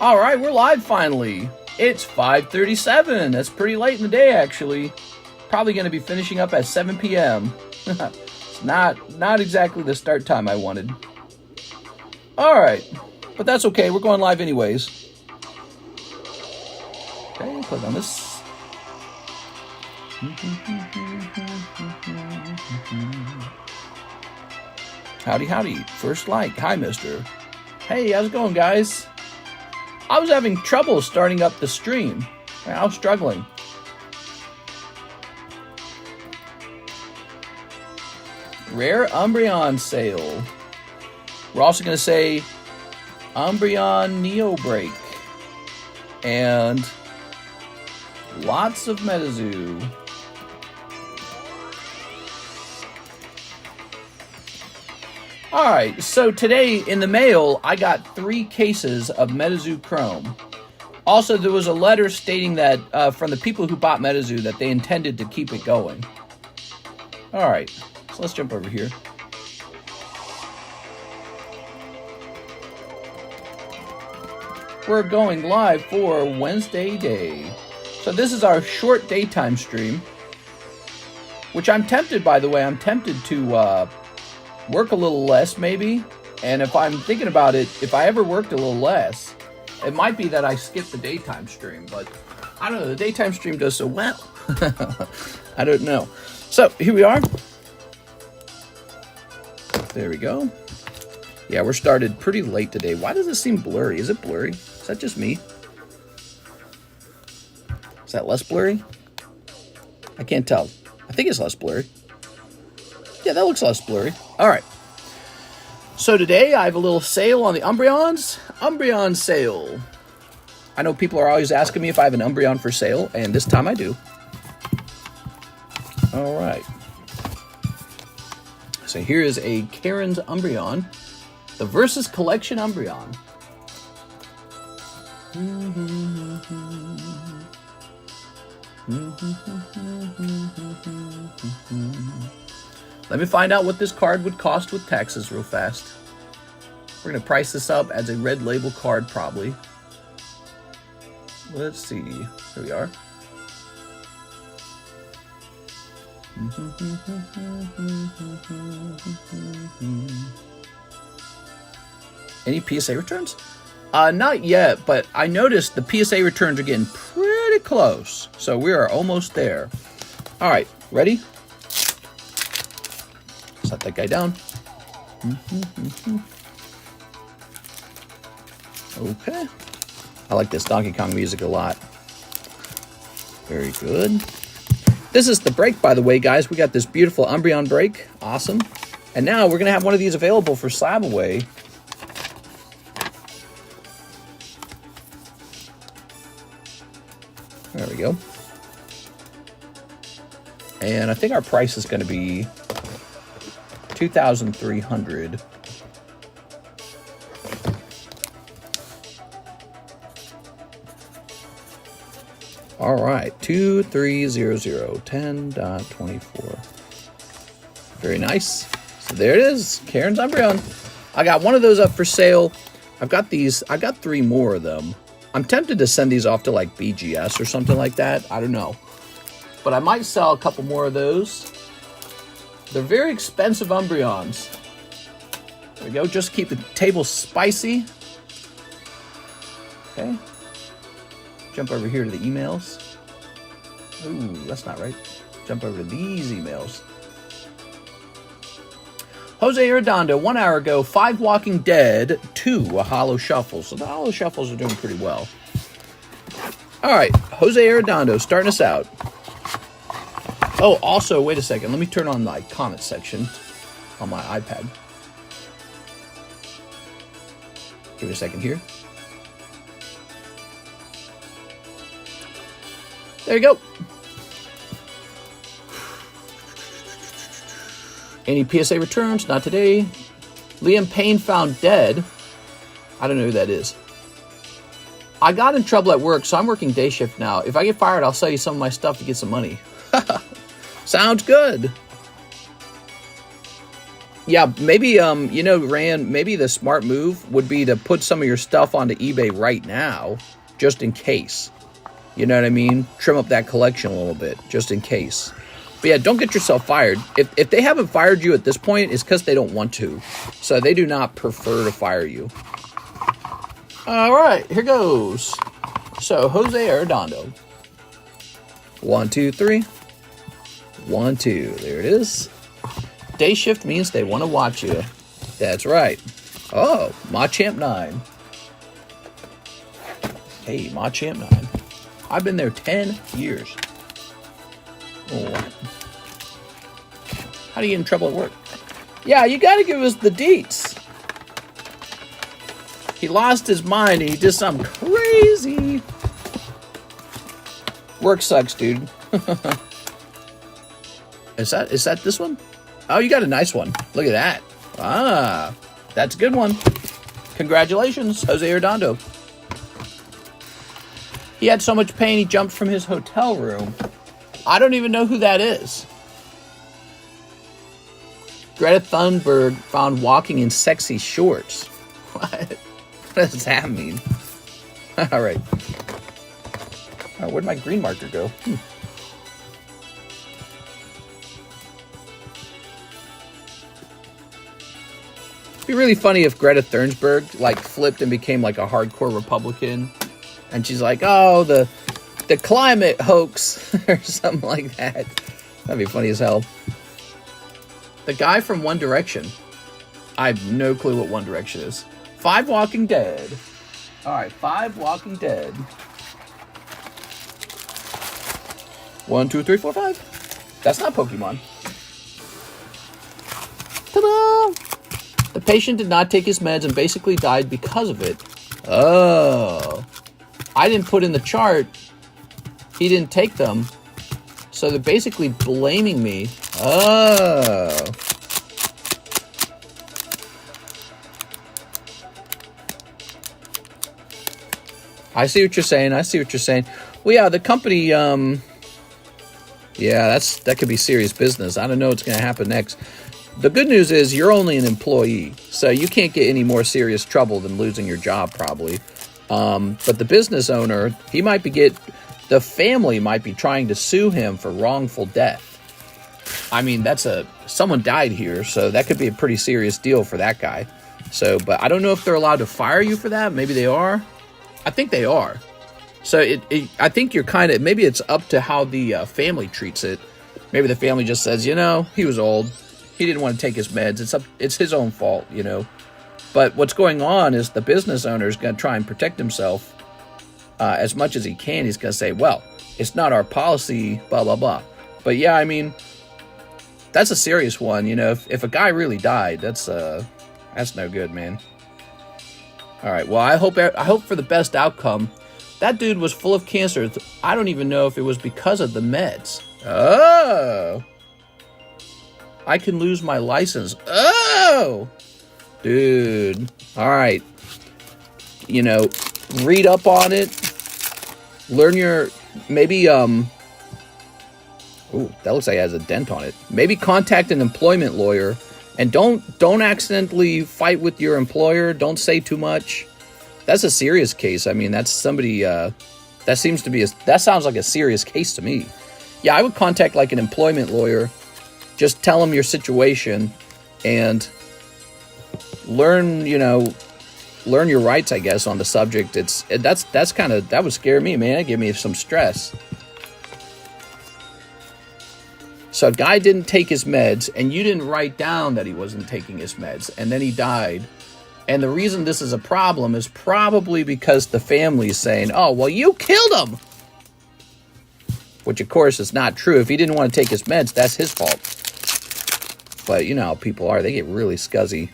All right, we're live finally. It's 5:37. That's pretty late in the day, actually. Probably going to be finishing up at 7 p.m. It's not exactly the start time I wanted. All right, but that's okay. We're going live anyways. Okay, click on this. Howdy, howdy. First like. Hi, mister. Hey, how's it going, guys? I was having trouble starting up the stream. I was struggling. Rare Umbreon sale. We're also going to say Umbreon Neo Break. And lots of Metazoo. Alright, so today in the mail, I got 3 cases of Metazoo Chrome. Also, there was a letter stating that from the people who bought Metazoo that they intended to keep it going. Alright, so let's jump over here. We're going live for Wednesday day. So this is our short daytime stream. Which I'm tempted, by the way, I'm tempted to work a little less, maybe. And if I'm thinking about it, if I ever worked a little less, it might be that I skip the daytime stream. But I don't know, the daytime stream does so well. I don't know. So, here we are. There we go. Yeah, we're started pretty late today. Why does it seem blurry? Is it blurry? Is that just me? Is that less blurry? I can't tell. I think it's less blurry. Yeah, that looks less blurry. All right. So today I have a little sale on the Umbreons. Umbreon sale. I know people are always asking me if I have an Umbreon for sale, and this time I do. All right. So here is a Karen's Umbreon. The Versus Collection Umbreon. Let me find out what this card would cost with taxes real fast. We're going to price this up as a red label card, probably. Let's see. Here we are. Any PSA returns? Not yet, but I noticed the PSA returns are getting pretty close. So we are almost there. All right, ready? Set that guy down. Okay. I like this Donkey Kong music a lot. Very good. This is the break, by the way, guys. We got this beautiful Umbreon break. Awesome. And now we're going to have one of these available for slab away. There we go. And I think our price is going to be $2,300. All right, 2300 10.24. Very nice. So there it is, Karen's Umbreon. I got one of those up for sale. I've got 3 more of them. I'm tempted to send these off to like BGS or something like that. I don't know. But I might sell a couple more of those. They're very expensive Umbreons. There we go. Just keep the table spicy. Okay. Jump over here to the emails. Ooh, that's not right. Jump over to these emails. Jose Arredondo, 1 hour ago, 5 Walking Dead, 2 a Holo Shuffle. So the Holo Shuffles are doing pretty well. All right, Jose Arredondo starting us out. Oh, also, wait a second. Let me turn on my comment section on my iPad. Give it a second here. There you go. Any PSA returns? Not today. Liam Payne found dead. I don't know who that is. I got in trouble at work, so I'm working day shift now. If I get fired, I'll sell you some of my stuff to get some money. Sounds good. Yeah, maybe, you know, Rand, maybe the smart move would be to put some of your stuff onto eBay right now, just in case. You know what I mean? Trim up that collection a little bit, just in case. But yeah, don't get yourself fired. If they haven't fired you at this point, it's because they don't want to. So they do not prefer to fire you. All right, here goes. So, Jose Arredondo. 1, 2, 3. 1, 2. There it is. Day shift means they want to watch you. That's right. Oh, Machamp 9. Hey, Machamp 9. I've been there 10 years. Oh. How do you get in trouble at work? Yeah, you got to give us the deets. He lost his mind and he did something crazy. Work sucks, dude. Is that this one? Oh, you got a nice one. Look at that. Ah, that's a good one. Congratulations, Jose Arredondo. He had so much pain he jumped from his hotel room. I don't even know who that is. Greta Thunberg found walking in sexy shorts. What does that mean? All right. Oh, where'd my green marker go? It'd be really funny if Greta Thunberg like flipped and became like a hardcore Republican, and she's like, "Oh, the climate hoax," or something like that. That'd be funny as hell. The guy from One Direction. I have no clue what One Direction is. 5 Walking Dead. All right, 5 Walking Dead. 1, 2, 3, 4, 5. That's not Pokemon. Ta-da! The patient did not take his meds and basically died because of it. Oh. I didn't put in the chart. He didn't take them. So they're basically blaming me. Oh. I see what you're saying. I see what you're saying. Well, yeah, the company, yeah, that could be serious business. I don't know what's going to happen next. The good news is you're only an employee, so you can't get any more serious trouble than losing your job, probably. But the business owner, the family might be trying to sue him for wrongful death. I mean, someone died here, so that could be a pretty serious deal for that guy. So, but I don't know if they're allowed to fire you for that. Maybe they are. I think they are. So I think you're maybe it's up to how the family treats it. Maybe the family just says, you know, he was old. He didn't want to take his meds. It's his own fault, you know. But what's going on is the business owner is going to try and protect himself as much as he can. He's going to say, well, it's not our policy, blah, blah, blah. But yeah, I mean, that's a serious one. You know, if a guy really died, that's no good, man. All right, well, I hope for the best outcome. That dude was full of cancer. I don't even know if it was because of the meds. Oh. I can lose my license. Oh. Dude. All right. You know, read up on it. Learn maybe, ooh, that looks like it has a dent on it. Maybe contact an employment lawyer. And don't accidentally fight with your employer. Don't say too much. That's a serious case. I mean, that's somebody, that sounds like a serious case to me. Yeah, I would contact like an employment lawyer. Just tell them your situation and learn your rights, I guess, on the subject. That would scare me, man. It gave me some stress. So a guy didn't take his meds, and you didn't write down that he wasn't taking his meds, and then he died. And the reason this is a problem is probably because the family is saying, oh, well, you killed him. Which, of course, is not true. If he didn't want to take his meds, that's his fault. But you know how people are. They get really scuzzy.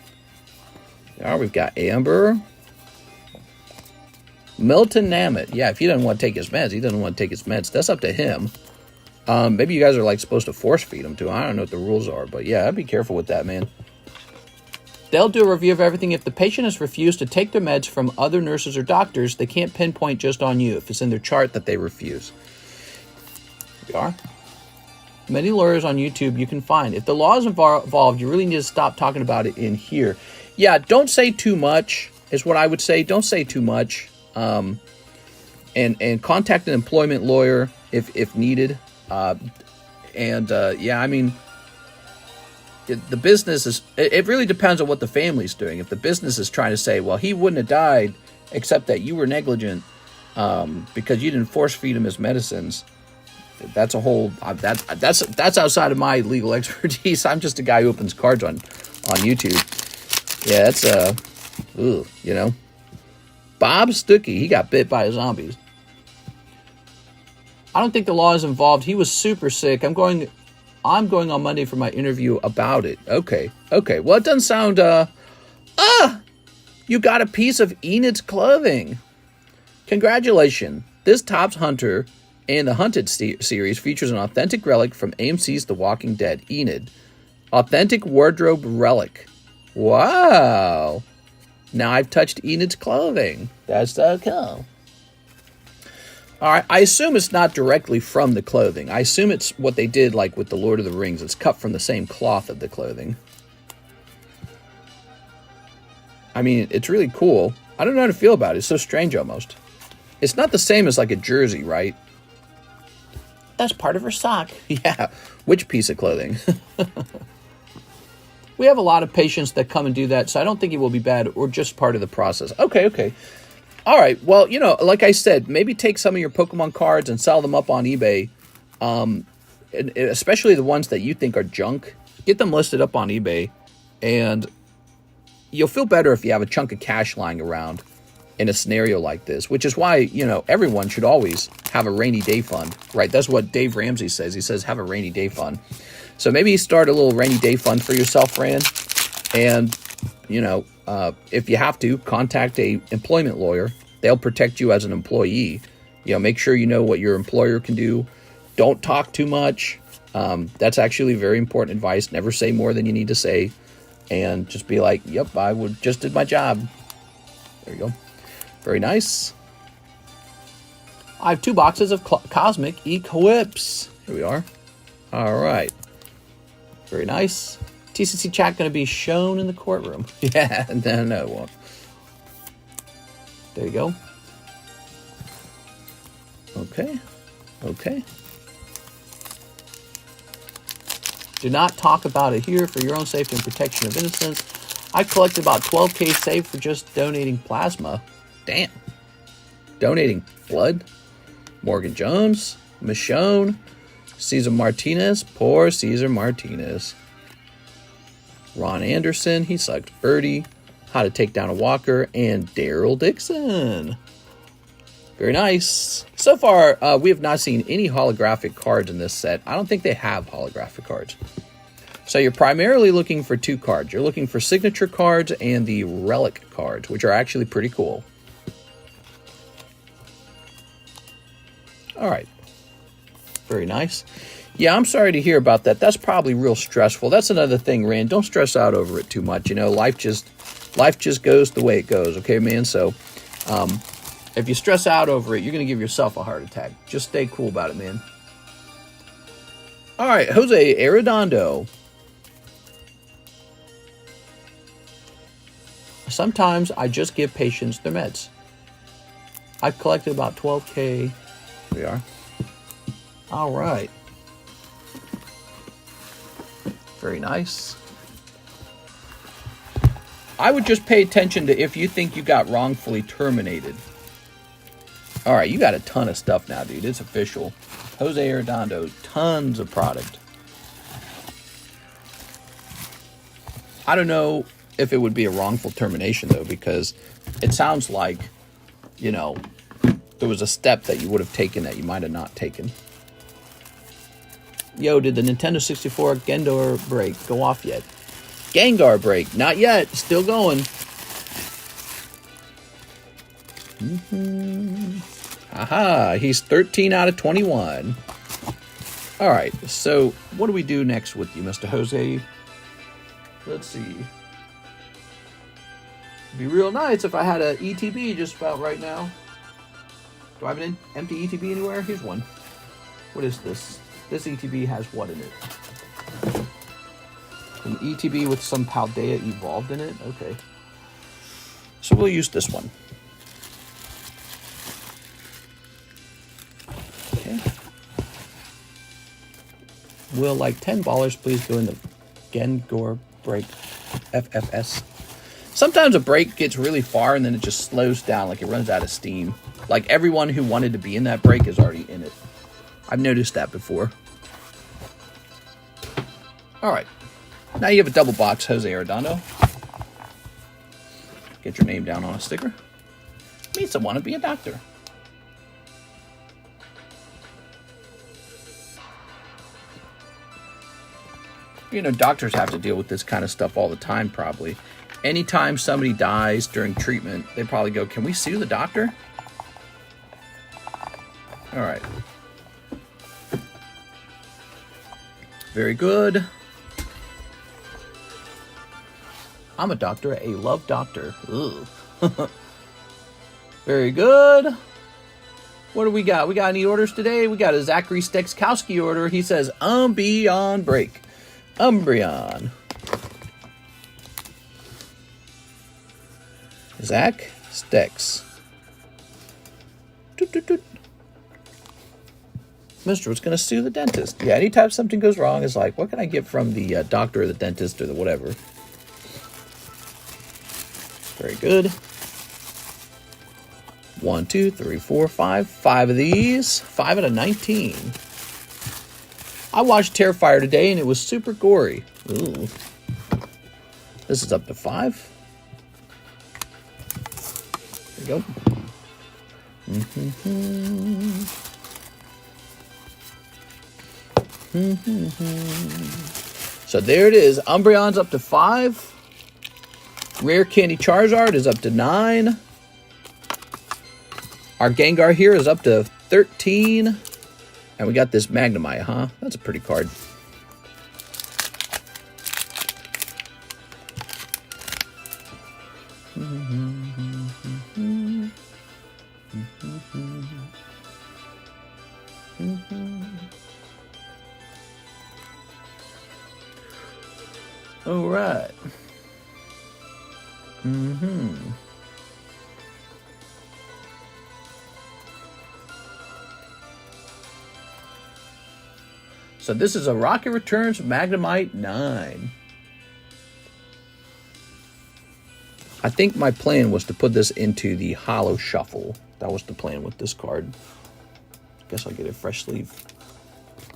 All right, we've got Amber. Milton Namit. Yeah, if he doesn't want to take his meds, he doesn't want to take his meds. That's up to him. Maybe you guys are like supposed to force feed him too. I don't know what the rules are, but yeah, I'd be careful with that, man. They'll do a review of everything. If the patient has refused to take their meds from other nurses or doctors, they can't pinpoint just on you if it's in their chart that they refuse. Here we are. Many lawyers on YouTube you can find. If the law is involved, you really need to stop talking about it in here. Yeah, don't say too much is what I would say. Don't say too much. And contact an employment lawyer if needed. Yeah, I mean, the business is, it really depends on what the family's doing. If the business is trying to say, well, he wouldn't have died except that you were negligent because you didn't force feed him his medicines, that's a whole, that's outside of my legal expertise. I'm just a guy who opens cards on YouTube. Yeah, that's, you know. Bob Stuckey, he got bit by zombies. I don't think the law is involved. He was super sick. I'm going on Monday for my interview about it. Okay. Well, it doesn't sound, you got a piece of Enid's clothing. Congratulations. This Topps Hunter and the Hunted series features an authentic relic from AMC's The Walking Dead, Enid. Authentic wardrobe relic. Wow. Now I've touched Enid's clothing. That's so cool. All right, I assume it's not directly from the clothing. I assume it's what they did like with the Lord of the Rings. It's cut from the same cloth of the clothing. I mean, it's really cool. I don't know how to feel about it. It's so strange almost. It's not the same as like a jersey, right? That's part of her sock. Yeah, which piece of clothing? We have a lot of patients that come and do that, so I don't think it will be bad or just part of the process. Okay. All right, well, you know, like I said, maybe take some of your Pokemon cards and sell them up on eBay, especially the ones that you think are junk. Get them listed up on eBay, and you'll feel better if you have a chunk of cash lying around in a scenario like this, which is why, you know, everyone should always have a rainy day fund, right? That's what Dave Ramsey says. He says, have a rainy day fund. So maybe start a little rainy day fund for yourself, Rand, and, you know, if you have to, contact a employment lawyer. They'll protect you as an employee. You know, make sure you know what your employer can do. Don't talk too much. That's actually very important advice. Never say more than you need to say. And just be like, yep, I just did my job. There you go. Very nice. I have 2 boxes of Cosmic Equips. Here we are. All right. Very nice. TCC chat going to be shown in the courtroom. Yeah, no, it won't. There you go. Okay. Do not talk about it here for your own safety and protection of innocence. I collected about 12K saved for just donating plasma. Damn. Donating blood. Morgan Jones. Michonne. Cesar Martinez. Poor Cesar Martinez. Ron Anderson. He sucked birdie. How to Take Down a Walker. And Daryl Dixon. Very nice. So far, we have not seen any holographic cards in this set. I don't think they have holographic cards. So you're primarily looking for 2 cards. You're looking for signature cards and the relic cards, which are actually pretty cool. All right. Very nice. Yeah, I'm sorry to hear about that. That's probably real stressful. That's another thing, Rand. Don't stress out over it too much. You know, life just goes the way it goes, okay, man? So, if you stress out over it, you're going to give yourself a heart attack. Just stay cool about it, man. All right, Jose Arredondo. Sometimes I just give patients their meds. I've collected about 12K. Here we are. All right. Very nice. I would just pay attention to if you think you got wrongfully terminated. All right, you got a ton of stuff now, dude. It's official. Jose Arredondo, tons of product. I don't know if it would be a wrongful termination, though, because it sounds like, you know, there was a step that you would have taken that you might have not taken. Yo, did the Nintendo 64 Gengar break go off yet? Gengar break, not yet. Still going. Aha, he's 13 out of 21. All right, so what do we do next with you, Mr. Jose? Let's see. It'd be real nice if I had an ETB just about right now. Do I have an empty ETB anywhere? Here's one. What is this? This ETB has what in it? An ETB with some Paldea evolved in it? Okay. So we'll use this one. Okay. Will like 10 ballers please go in the Gengar break FFS? Sometimes a break gets really far and then it just slows down, like it runs out of steam. Like everyone who wanted to be in that break is already in it. I've noticed that before. All right. Now you have a double box, Jose Arredondo. Get your name down on a sticker. Meets a wannabe a doctor. You know, doctors have to deal with this kind of stuff all the time, probably. Anytime somebody dies during treatment, they probably go, can we sue the doctor? All right. Very good. I'm a doctor, a love doctor. Ugh. Very good. What do we got? We got any orders today? We got a Zachary Stekowski order. He says, Umbreon break. Umbreon. Zach Stex. Doot, doot, doot. Mr. was going to sue the dentist. Yeah, anytime something goes wrong, it's like, what can I get from the doctor or the dentist or the whatever? Very good. 1, 2, 3, 4, 5. 5 of these. 5 out of 19. I watched Terrifier today, and it was super gory. Ooh. This is up to 5. There you go. So there it is. Umbreon's up to 5. Rare Candy Charizard is up to 9. Our Gengar here is up to 13. And we got this Magnemite, huh? That's a pretty card. All right. So this is a Rocket Returns Magnemite 9. I think my plan was to put this into the Holo Shuffle. That was the plan with this card. Guess I'll get a fresh sleeve.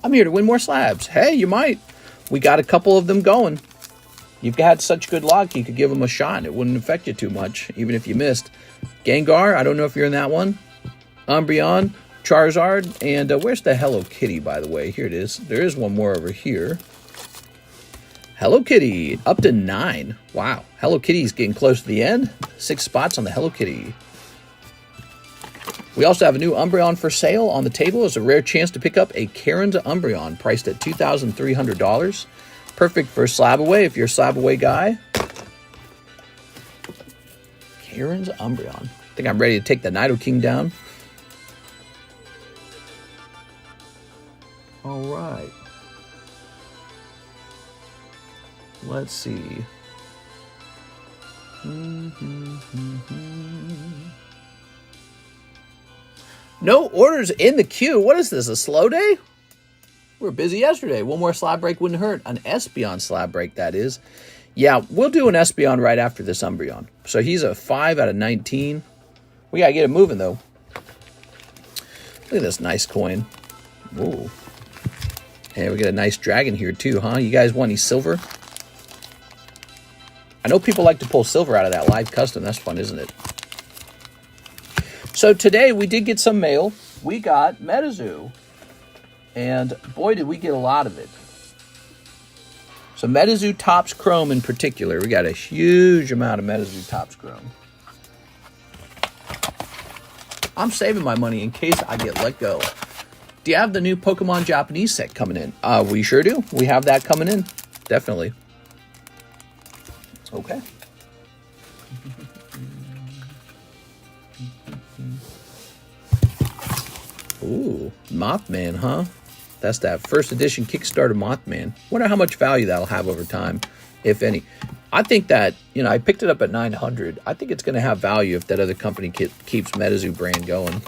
I'm here to win more slabs. Hey, you might. We got a couple of them going. You've got such good luck, you could give them a shot and it wouldn't affect you too much, even if you missed. Gengar, I don't know if you're in that one. Umbreon, Charizard, and where's the Hello Kitty, by the way? Here it is. There is one more over here. Hello Kitty, up to 9. Wow, Hello Kitty's getting close to the end. 6 spots on the Hello Kitty. We also have a new Umbreon for sale on the table. It's a rare chance to pick up a Karen's Umbreon, priced at $2,300. Perfect for slab away if you're a slab away guy. Karen's Umbreon. I think I'm ready to take the Nidoking down. All right. Let's see. No orders in the queue. What is this, a slow day? We were busy yesterday. One more slab break wouldn't hurt. An Espeon slab break, that is. Yeah, we'll do an Espeon right after this Umbreon. So he's a 5 out of 19. We got to get it moving, though. Look at this nice coin. Ooh. And we get a nice dragon here, too, huh? You guys want any silver? I know people like to pull silver out of that live custom. That's fun, isn't it? So today we did get some mail. We got Metazoo. And boy, did we get a lot of it. So Metazoo Topps Chrome in particular. We got a huge amount of Metazoo Topps Chrome. I'm saving my money in case I get let go. Do you have the new Pokemon Japanese set coming in? We sure do. We have that coming in. Definitely. Okay. Ooh, Mothman, huh? That's that first edition Kickstarter Mothman. Wonder how much value that'll have over time, if any. I think that, you know, I picked it up at 900. I think it's going to have value if that other company keeps Metazoo brand going.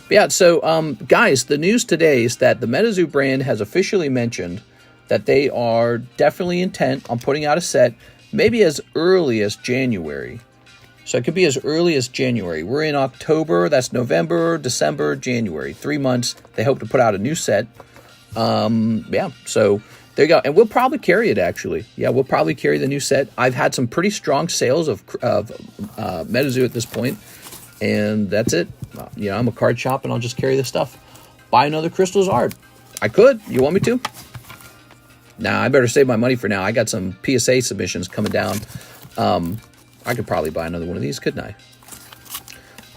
But yeah, so guys, the news today is that the Metazoo brand has officially mentioned that they are definitely intent on putting out a set maybe as early as January. So it could be as early as January. We're in October. That's November, December, January. 3 months. They hope to put out a new set. Yeah, so there you go. And we'll probably carry it, actually. Yeah, we'll probably carry the new set. I've had some pretty strong sales of Metazoo at this point. And that's it. You know, I'm a card shop, and I'll just carry this stuff. Buy another Crystal Zard. I could. You want me to? Nah, I better save my money for now. I got some PSA submissions coming down. I could probably buy another one of these, couldn't I?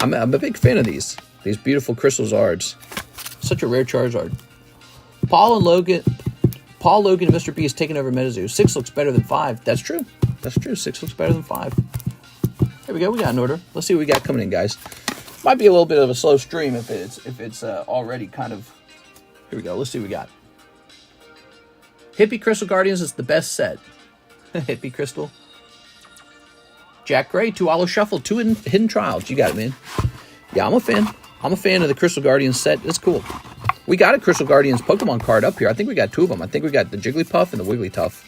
I'm a big fan of these beautiful Crystal Zards. Such a rare Charizard. Paul Logan and Mr. B is taking over Metazoo. 6 looks better than 5. That's true. That's true. 6 looks better than 5. There we go. We got an order. Let's see what we got coming in, guys. Might be a little bit of a slow stream if it's already kind of. Here we go. Let's see what we got. Hippie Crystal Guardians is the best set. Hippie Crystal. Jack Gray, 2 Holo Shuffle, 2 Hidden Trials. You got it, man. Yeah, I'm a fan. I'm a fan of the Crystal Guardians set. It's cool. We got a Crystal Guardians Pokemon card up here. I think we got 2 of them. I think we got the Jigglypuff and the Wigglytuff.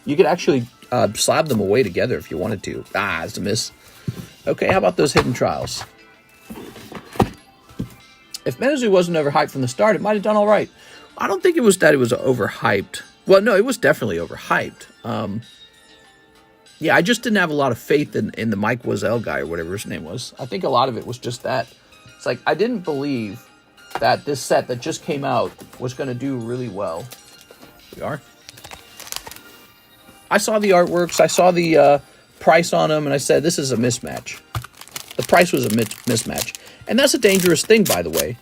You could actually slab them away together if you wanted to. Ah, it's a miss. Okay, how about those Hidden Trials? If Metazoo wasn't overhyped from the start, it might have done all right. I don't think it was that it was overhyped. Well, no, it was definitely overhyped. Yeah, I just didn't have a lot of faith in the Mike Wazell guy or whatever his name was. I think a lot of it was just that. It's like, I didn't believe that this set that just came out was going to do really well. Here we are. I saw the artworks. I saw the price on them, and I said, this is a mismatch. The price was a mismatch. And that's a dangerous thing, by the way.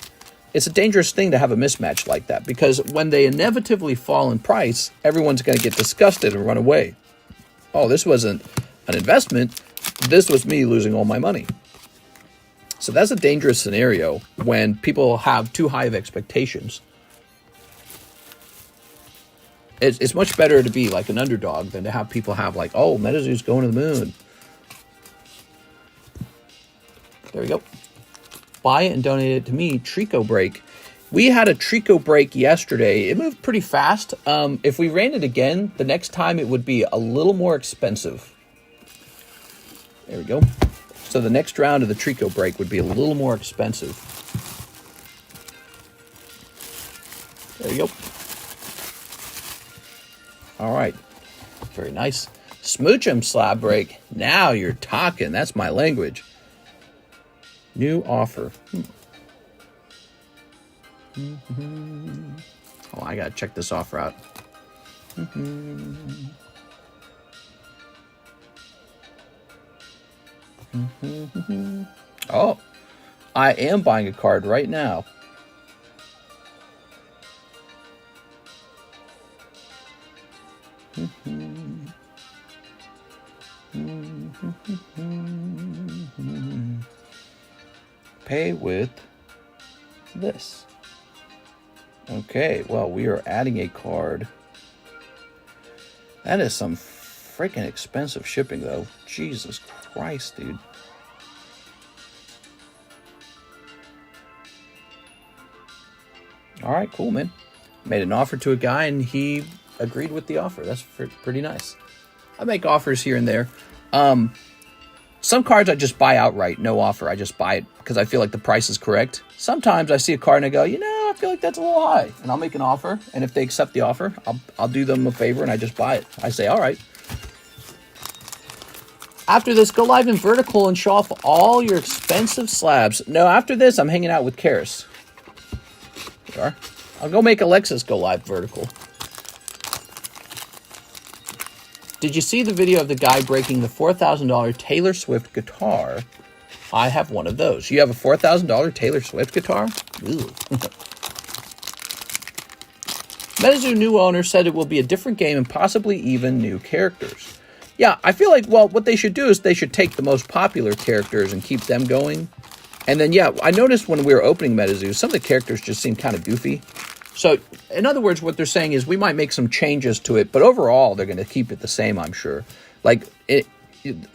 It's a dangerous thing to have a mismatch like that, because when they inevitably fall in price, everyone's going to get disgusted and run away. Oh, this wasn't an investment. This was me losing all my money. So that's a dangerous scenario when people have too high of expectations. It's much better to be like an underdog than to have people have like, oh, Metazoo's going to the moon. There we go. Buy it and donate it to me. Trico break. We had a Trico break yesterday. It moved pretty fast. If we ran it again, the next time it would be a little more expensive. There we go. So the next round of the Trico break would be a little more expensive. There you go. All right. Very nice. Smooch 'em slab break. Now you're talking. That's my language. New offer. Oh, I gotta check this offer out. Oh, I am buying a card right now. Pay with this. Okay, well, we are adding a card. That is some freaking expensive shipping, though. Jesus Christ, dude. All right, cool, man. Made an offer to a guy, and he agreed with the offer. That's pretty nice. I make offers here and there. Some cards I just buy outright, no offer. I just buy it because I feel like the price is correct. Sometimes I see a card and I go, you know, I feel like that's a little high. And I'll make an offer. And if they accept the offer, I'll do them a favor and I just buy it. I say, all right. After this, go live in vertical and show off all your expensive slabs. No, after this, I'm hanging out with Karis. There you are. I'll go make Alexis go live vertical. Did you see the video of the guy breaking the $4,000 Taylor Swift guitar? I have one of those. You have a $4,000 Taylor Swift guitar? Ooh. Metazoo new owner said it will be a different game and possibly even new characters. Yeah, I feel like, well, what they should do is they should take the most popular characters and keep them going. And then, yeah, I noticed when we were opening Metazoo, some of the characters just seemed kind of goofy. So, in other words, what they're saying is we might make some changes to it, but overall, they're going to keep it the same, I'm sure. Like,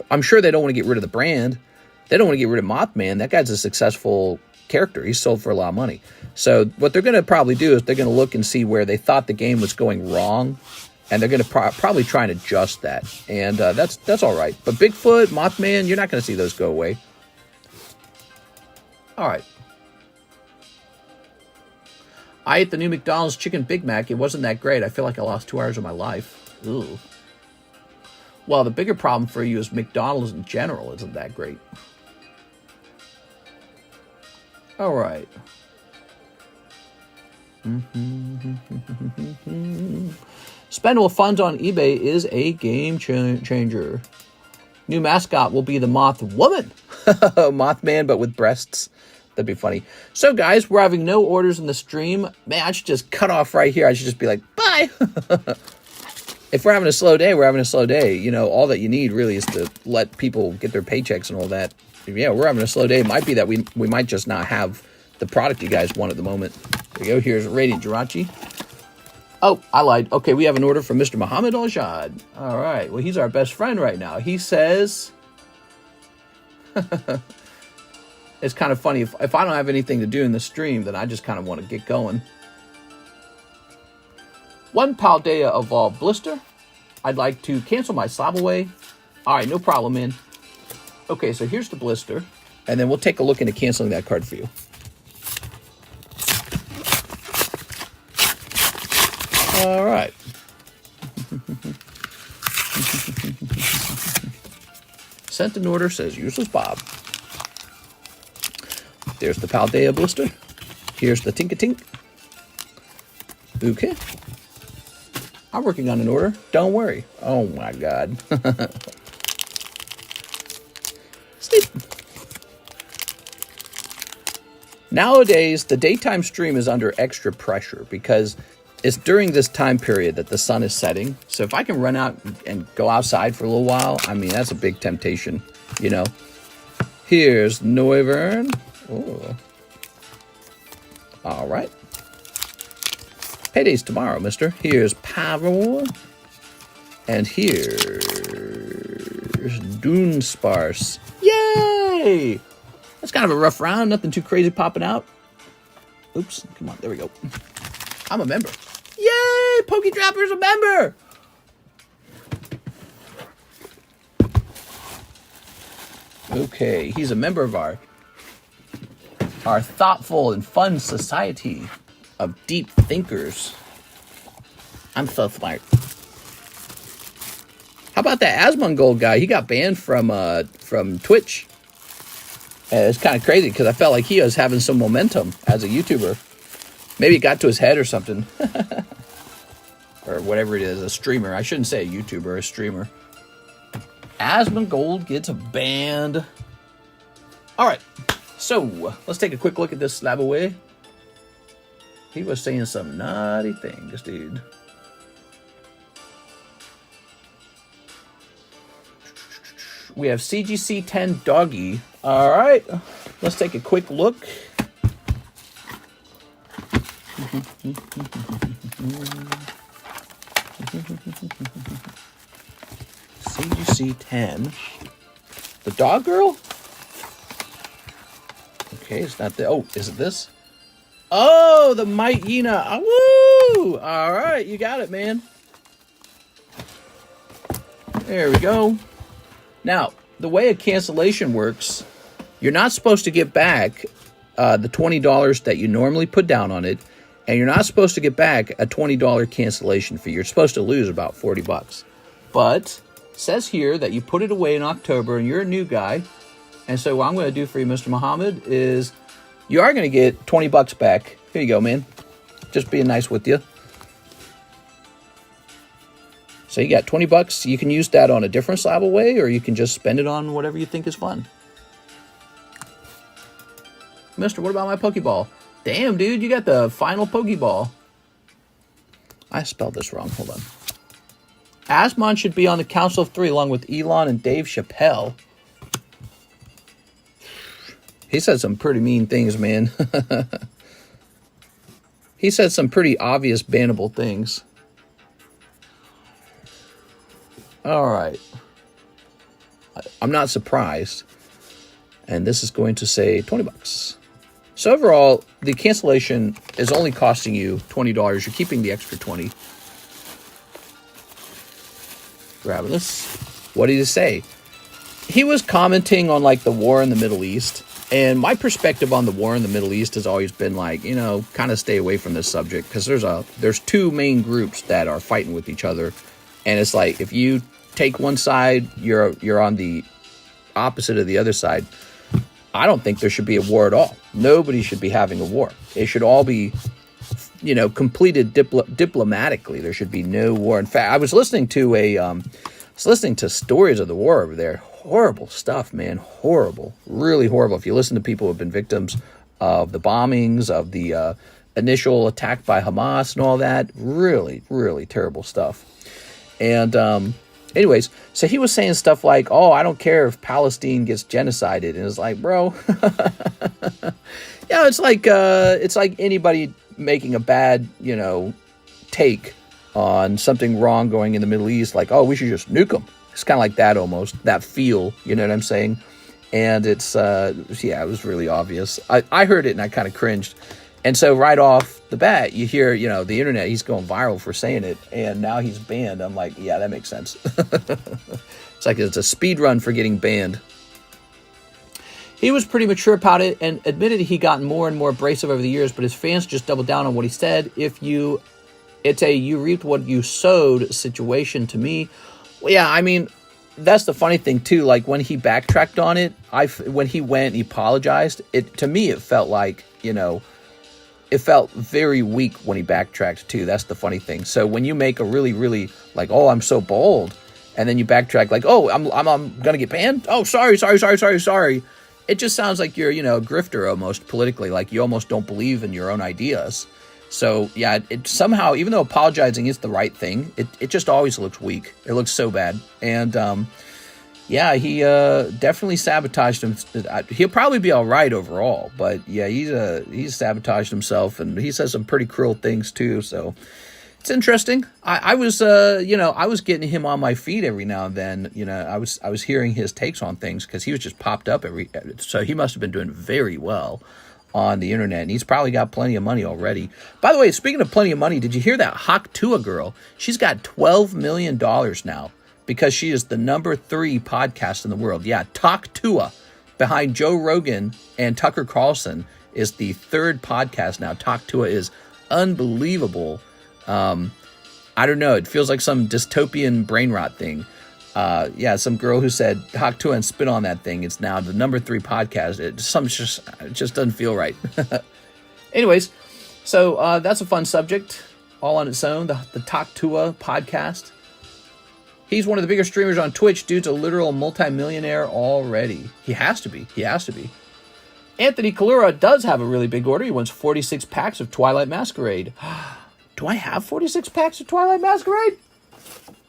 I'm sure they don't want to get rid of the brand. They don't want to get rid of Mothman. That guy's a successful character. He's sold for a lot of money. So, what they're going to probably do is they're going to look and see where they thought the game was going wrong, and they're going to probably try and adjust that. And that's all right. But Bigfoot, Mothman, you're not going to see those go away. All right. I ate the new McDonald's Chicken Big Mac. It wasn't that great. I feel like I lost 2 hours of my life. Ooh. Well, the bigger problem for you is McDonald's in general isn't that great. All right. Spendable funds on eBay is a game changer. New mascot will be the Moth Woman. Mothman, but with breasts. That'd be funny. So, guys, we're having no orders in the stream. Man, I should just cut off right here. I should just be like, bye. If we're having a slow day, we're having a slow day. You know, all that you need really is to let people get their paychecks and all that. Yeah, we're having a slow day. It might be that we might just not have the product you guys want at the moment. There you go. Here's Radiant Jirachi. Oh, I lied. Okay, we have an order from Mr. Muhammad Al-Jad. All right. Well, he's our best friend right now. He says... It's kind of funny. If I don't have anything to do in the stream, then I just kind of want to get going. 1 Paldea Evolved Blister. I'd like to cancel my slab away. All right, no problem, man. Okay, so here's the blister. And then we'll take a look into canceling that card for you. All right. Sent an order, says Useless Bob. There's the Paldea blister. Here's the Tinka-Tink. Okay. I'm working on an order. Don't worry. Oh, my God. Sleep. Nowadays, the daytime stream is under extra pressure because it's during this time period that the sun is setting. So if I can run out and go outside for a little while, I mean, that's a big temptation, you know. Here's Noivern. Oh. All right. Payday's tomorrow, mister. Here's Pavor. And here's Dune Sparse. Yay! That's kind of a rough round. Nothing too crazy popping out. Oops. Come on. There we go. I'm a member. Yay! PokeDropper's a member! Okay. He's a member of our thoughtful and fun society of deep thinkers. I'm so smart. How about that Asmongold guy? He got banned from Twitch. It's kind of crazy because I felt like he was having some momentum as a YouTuber. Maybe it got to his head or something. Or whatever it is, a streamer. I shouldn't say a YouTuber, a streamer. Asmongold gets banned. All right. So, let's take a quick look at this slab away. He was saying some naughty things, dude. We have CGC 10 Doggy. All right. Let's take a quick look. CGC 10. The dog girl? Okay, it's not the... Oh, is it this? Oh, the Might Yina. Oh, woo! All right, you got it, man. There we go. Now, the way a cancellation works, you're not supposed to get back the $20 that you normally put down on it, and you're not supposed to get back a $20 cancellation fee. You're supposed to lose about $40. But it says here that you put it away in October, and you're a new guy. And so what I'm going to do for you, Mr. Muhammad, is you are going to get $20 back. Here you go, man. Just being nice with you. So you got $20. You can use that on a different slab away, or you can just spend it on whatever you think is fun. Mister, what about my Pokeball? Damn, dude, you got the final Pokeball. I spelled this wrong. Hold on. Asmon should be on the Council of Three along with Elon and Dave Chappelle. He said some pretty mean things, man. he said some pretty obvious bannable things. All right. I'm not surprised. And this is going to say $20. So overall, the cancellation is only costing you $20. You're keeping the extra 20. Grabbing this. What did he say? He was commenting on like the war in the Middle East. And my perspective on the war in the Middle East has always been like, you know, kind of stay away from this subject. Because there's two main groups that are fighting with each other. And it's like, if you take one side, you're on the opposite of the other side. I don't think there should be a war at all. Nobody should be having a war. It should all be, you know, completed diplomatically. There should be no war. In fact, I was listening to stories of the war over there. Horrible stuff, man. Horrible. Really horrible. If you listen to people who have been victims of the bombings, of the initial attack by Hamas and all that, really, really terrible stuff. And anyways, so he was saying stuff like, oh, I don't care if Palestine gets genocided. And it's like, bro, yeah, it's like anybody making a bad, you know, take on something wrong going in the Middle East. Like, oh, we should just nuke them. It's kind of like that almost, that feel, you know what I'm saying? And it's, yeah, it was really obvious. I heard it and I kind of cringed. And so right off the bat, you hear, you know, the internet, he's going viral for saying it, and now he's banned. I'm like, yeah, that makes sense. It's like it's a speed run for getting banned. He was pretty mature about it and admitted he gotten more and more abrasive over the years, but his fans just doubled down on what he said. It's a you reaped what you sowed situation to me. Well, yeah, I mean, that's the funny thing too. Like when he backtracked on it, when he went and he apologized, to me it felt like, you know, it felt very weak when he backtracked too. That's the funny thing. So when you make a really, really like, oh, I'm so bold, and then you backtrack like, oh, I'm gonna get banned. Oh, sorry. It just sounds like you're, you know, a grifter almost politically. Like you almost don't believe in your own ideas. So yeah, it somehow, even though apologizing is the right thing, it just always looks weak. It looks so bad. And yeah, he definitely sabotaged him. He'll probably be all right overall, but yeah, he's sabotaged himself, and he says some pretty cruel things too. So it's interesting. I was getting him on my feed every now and then. You know, I was hearing his takes on things because he was just popped up so he must have been doing very well on the internet, and he's probably got plenty of money already. By the way, speaking of plenty of money, did you hear that Haktua girl? She's got $12 million now. Because she is the number 3 podcast in the world. Yeah, Talk Tua, behind Joe Rogan and Tucker Carlson, is the 3rd podcast now. Talk Tua is unbelievable. I don't know. It feels like some dystopian brain rot thing. Yeah, some girl who said Talk Tua and spit on that thing. It's now the number 3 podcast. It just doesn't feel right. Anyways, so that's a fun subject all on its own. The Talk Tua podcast. He's one of the bigger streamers on Twitch. Dude's a literal multimillionaire already. He has to be. Anthony Kalura does have a really big order. He wants 46 packs of Twilight Masquerade. Do I have 46 packs of Twilight Masquerade?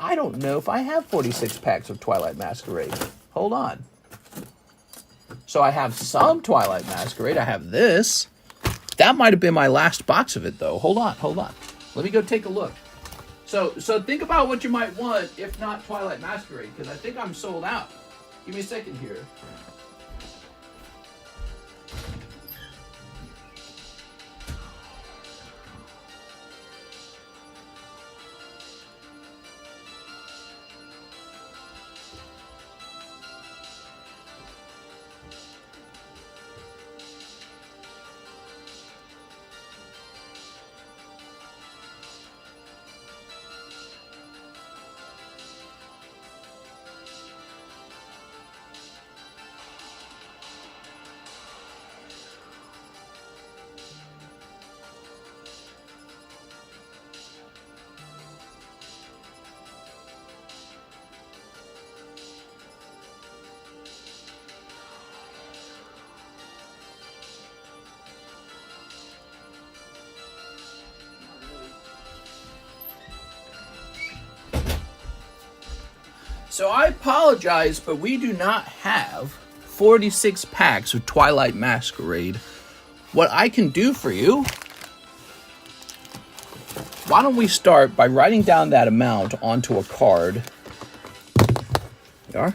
I don't know if I have 46 packs of Twilight Masquerade. Hold on. So I have some Twilight Masquerade. I have this. That might have been my last box of it, though. Hold on. Let me go take a look. So think about what you might want, if not Twilight Masquerade, because I think I'm sold out. Give me a second here. So I apologize, but we do not have 46 packs of Twilight Masquerade. What I can do for you why don't we start by writing down that amount onto a card. There.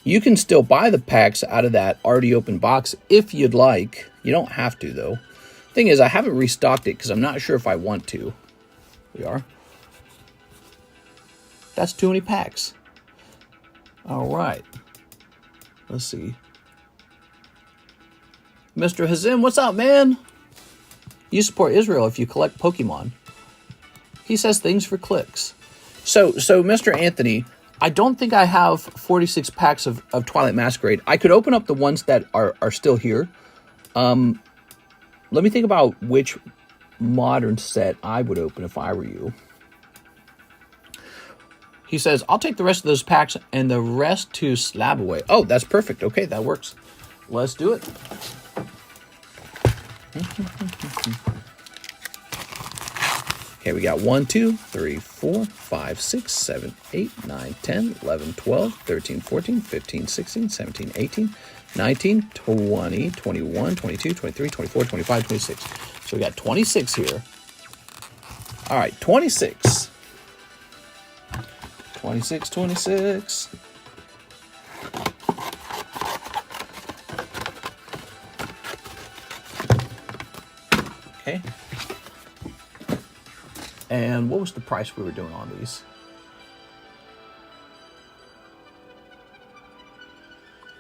You can still buy the packs out of that already open box if you'd like. You don't have to, though. Thing is, I haven't restocked it because I'm not sure if I want to. We are. That's too many packs. All right. Let's see. Mr. Hazim, what's up, man? You support Israel if you collect Pokemon. He says things for clicks. So Mr. Anthony, I don't think I have 46 packs of Twilight Masquerade. I could open up the ones that are still here. Let me think about which modern set I would open if I were you. He says, I'll take the rest of those packs and the rest to slab away. Oh, that's perfect. Okay, that works. Let's do it. Okay, we got 1, 2, 3, 4, 5, 6, 7, 8, 9, 10, 11, 12, 13, 14, 15, 16, 17, 18, 19, 20, 21, 22, 23, 24, 25, 26. So we got 26 here. All right, 26. 26, 26. Okay. And what was the price we were doing on these?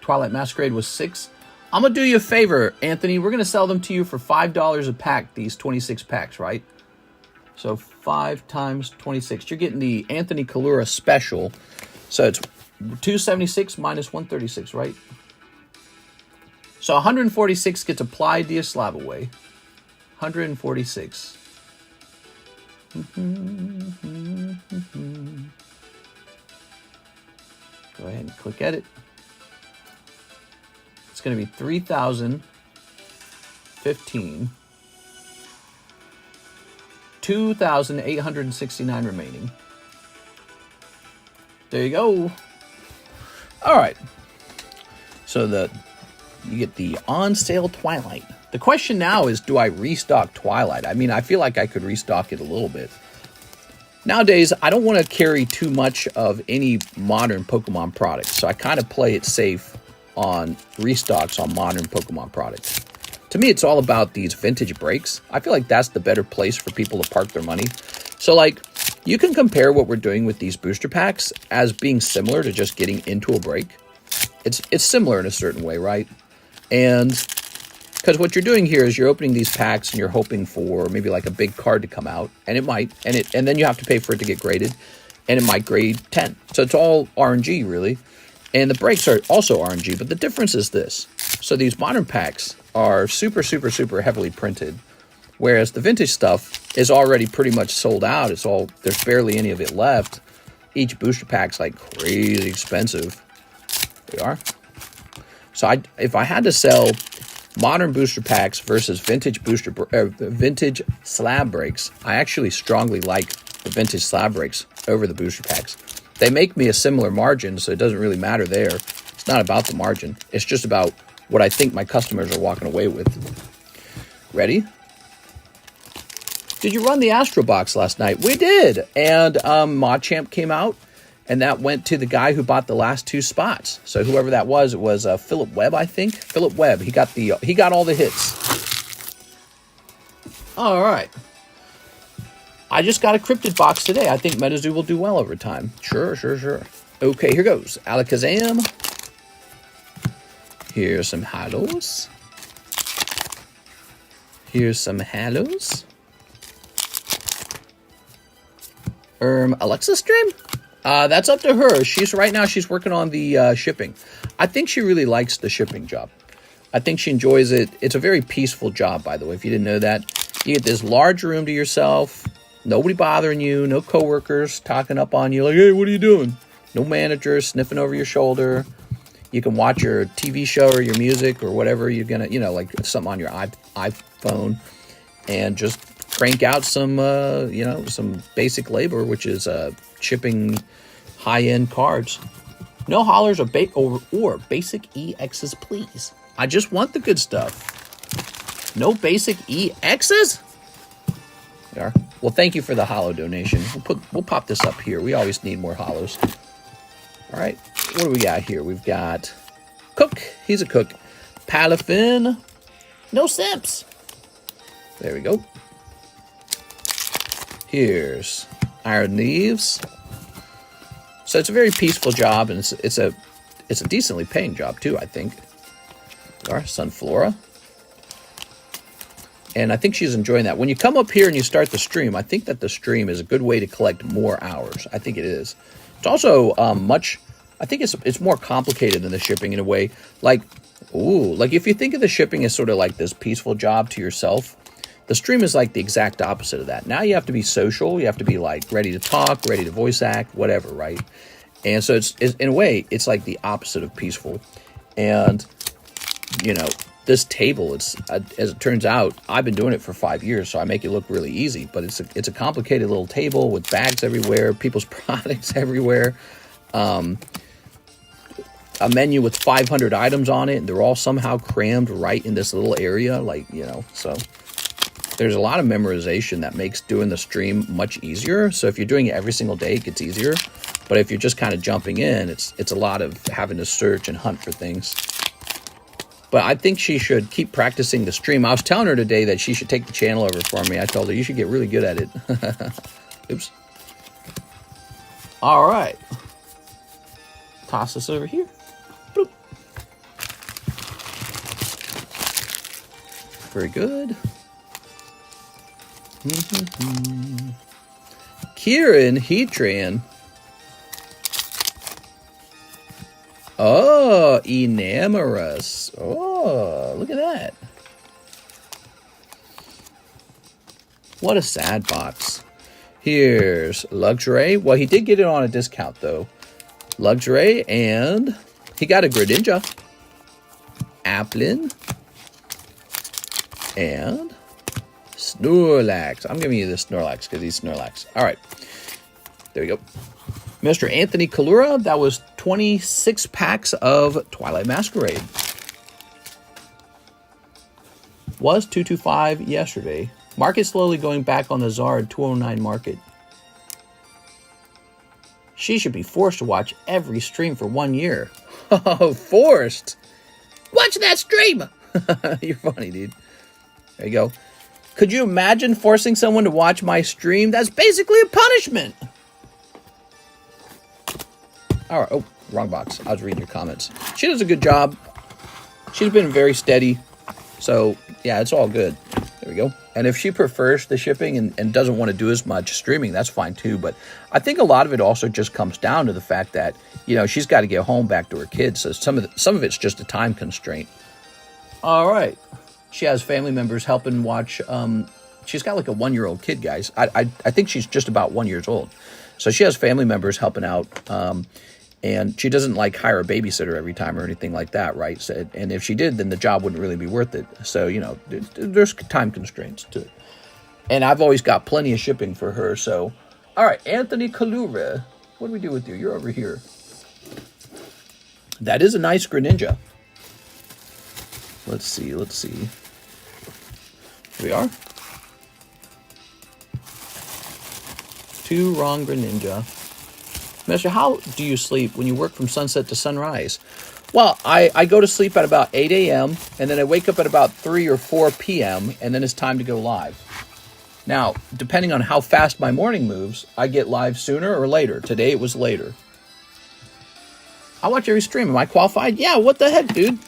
Twilight Masquerade was $6. I'm going to do you a favor, Anthony. We're going to sell them to you for $5 a pack, these 26 packs, right? So 5 times 26. You're getting the Anthony Kalura special. So it's 276 minus 136, right? So 146 gets applied to your slab away. 146. Go ahead and click edit. It's going to be 3,015. 2,869 remaining. There you go. All right. So you get the on sale Twilight. The question now is, do I restock Twilight? I mean, I feel like I could restock it a little bit. Nowadays, I don't want to carry too much of any modern Pokemon products, so I kind of play it safe on restocks on modern Pokemon products. To me, it's all about these vintage breaks. I feel like that's the better place for people to park their money. So, like, you can compare what we're doing with these booster packs as being similar to just getting into a break. It's similar in a certain way, right? And because what you're doing here is you're opening these packs and you're hoping for maybe like a big card to come out, and it might, and then you have to pay for it to get graded, and it might grade 10. So it's all RNG, really. And the breaks are also RNG, but the difference is this. So these modern packs are super, super, super heavily printed, whereas the vintage stuff is already pretty much sold out. There's barely any of it left. Each booster pack's like crazy expensive. They are. So if I had to sell modern booster packs versus vintage vintage slab breaks, I actually strongly like the vintage slab breaks over the booster packs. They make me a similar margin, so it doesn't really matter there. It's not about the margin. It's just about what I think my customers are walking away with. Ready? Did you run the Astro Box last night? We did. And Machamp came out, and that went to the guy who bought the last 2 spots. So whoever that was, it was Philip Webb, I think. Philip Webb. He got all the hits. All right. I just got a Cryptid box today. I think Metazoo will do well over time. Sure. Okay, here goes. Alakazam. Here's some Holos. Alexa stream? That's up to her. Right now she's working on the shipping. I think she really likes the shipping job. I think she enjoys it. It's a very peaceful job, by the way, if you didn't know that. You get this large room to yourself. Nobody bothering you. No coworkers talking up on you like, hey, what are you doing? No manager sniffing over your shoulder. You can watch your TV show or your music or whatever you're going to, like something on your iPhone, and just crank out some, some basic labor, which is shipping high-end cards. No hollers or basic EXs, please. I just want the good stuff. No basic EXs? There. Well, thank you for the holo donation. We'll pop this up here. We always need more holos. All right. What do we got here? We've got Cook. He's a Cook. Palafin. No simps. There we go. Here's Iron Leaves. So it's a very peaceful job, and it's a decently paying job too, I think. Our Sunflora. And I think she's enjoying that. When you come up here and you start the stream, I think that the stream is a good way to collect more hours. I think it is. It's also I think it's more complicated than the shipping in a way. Like if you think of the shipping as sort of like this peaceful job to yourself, the stream is like the exact opposite of that. Now you have to be social. You have to be like ready to talk, ready to voice act, whatever, right? And so it's in a way, it's like the opposite of peaceful. And, you know, this table, as it turns out, I've been doing it for 5 years, so I make it look really easy. But it's a complicated little table with bags everywhere, people's products everywhere, a menu with 500 items on it, and they're all somehow crammed right in this little area, like, you know. So there's a lot of memorization that makes doing the stream much easier. So if you're doing it every single day, it gets easier. But if you're just kind of jumping in, it's a lot of having to search and hunt for things. But I think she should keep practicing the stream. I was telling her today that she should take the channel over for me. I told her, you should get really good at it. Oops. All right. Toss this over here. Bloop. Very good. Kieran Heatran. Oh, Enamorous. Oh, look at that. What a sad box. Here's Luxray. Well, he did get it on a discount, though. Luxray, and he got a Greninja. Applin. And Snorlax. I'm giving you this Snorlax because he's Snorlax. All right. There we go. Mr. Anthony Kalura, that was 26 packs of Twilight Masquerade. Was 225 yesterday. Market slowly going back on the Zard 209 market. She should be forced to watch every stream for 1 year. Oh, forced. Watch that stream. You're funny, dude. There you go. Could you imagine forcing someone to watch my stream? That's basically a punishment. All right. Oh, wrong box. I was reading your comments. She does a good job. She's been very steady. So, yeah, it's all good. There we go. And if she prefers the shipping and doesn't want to do as much streaming, that's fine too. But I think a lot of it also just comes down to the fact that, you know, she's got to get home back to her kids. So some of it's just a time constraint. All right. She has family members helping watch. She's got like a 1-year-old kid, guys. I think she's just about 1 year old. So she has family members helping out. And she doesn't like hire a babysitter every time or anything like that, right? So, and if she did, then the job wouldn't really be worth it. So, you know, there's time constraints to it. And I've always got plenty of shipping for her. So, all right, Anthony Kalura, what do we do with you? You're over here. That is a nice Greninja. Let's see. Here we are. 2 wrong Greninja. Mister, how do you sleep when you work from sunset to sunrise? Well, I go to sleep at about 8 a.m. and then I wake up at about 3 or 4 p.m. and then it's time to go live. Now, depending on how fast my morning moves, I get live sooner or later. Today it was later. I watch every stream. Am I qualified? Yeah, what the heck, dude?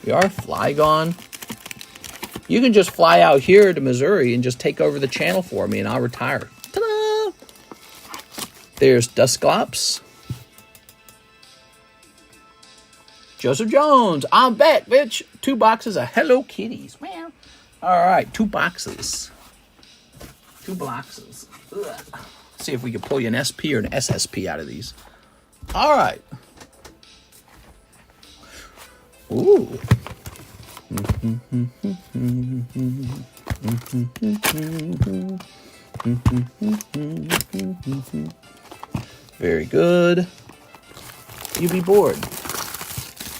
We are Flygon. You can just fly out here to Missouri and just take over the channel for me and I'll retire. Ta-da! There's Dusclops. Joseph Jones. I'm back, bitch. 2 boxes of Hello Kitties. Meow. All right, 2 boxes. 2 boxes. Ugh. See if we can pull you an SP or an SSP out of these. All right. Ooh. Very good. You be bored.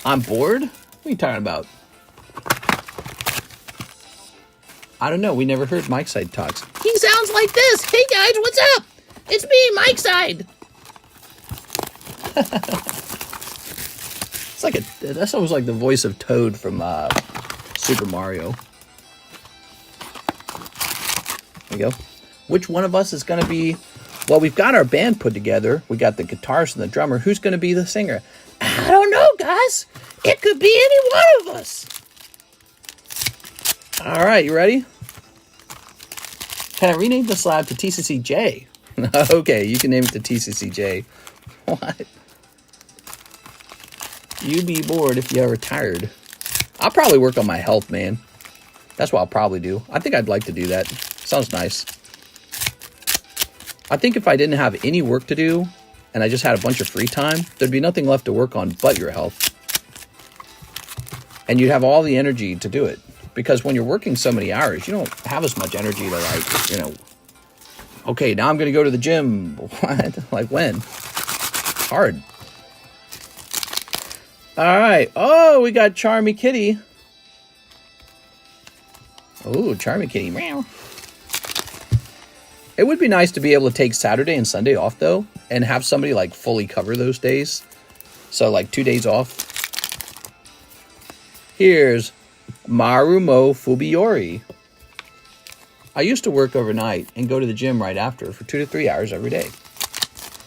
I'm bored? What are you talking about? I don't know. We never heard Mike's Side talks. He sounds like this. Hey, guys, what's up? It's me, Mike's Side. It's like that's almost like the voice of Toad from Super Mario. There you go. Which one of us is going to be... Well, we've got our band put together. We got the guitarist and the drummer. Who's going to be the singer? I don't know, guys. It could be any one of us. All right, you ready? Can I rename the slab to TCCJ? Okay, you can name it to TCCJ. What? You'd be bored if you ever retired. I'll probably work on my health, man. That's what I'll probably do. I think I'd like to do that. Sounds nice. I think if I didn't have any work to do and I just had a bunch of free time, there'd be nothing left to work on but your health. And you'd have all the energy to do it. Because when you're working so many hours, you don't have as much energy to, like, you know, okay, now I'm going to go to the gym. What? Like, when? It's hard. All right. Oh, we got Charmy Kitty. Oh, Charmy Kitty. Meow. It would be nice to be able to take Saturday and Sunday off, though, and have somebody, like, fully cover those days. So, like, 2 days off. Here's Marumo Fubiori. I used to work overnight and go to the gym right after for 2 to 3 hours every day.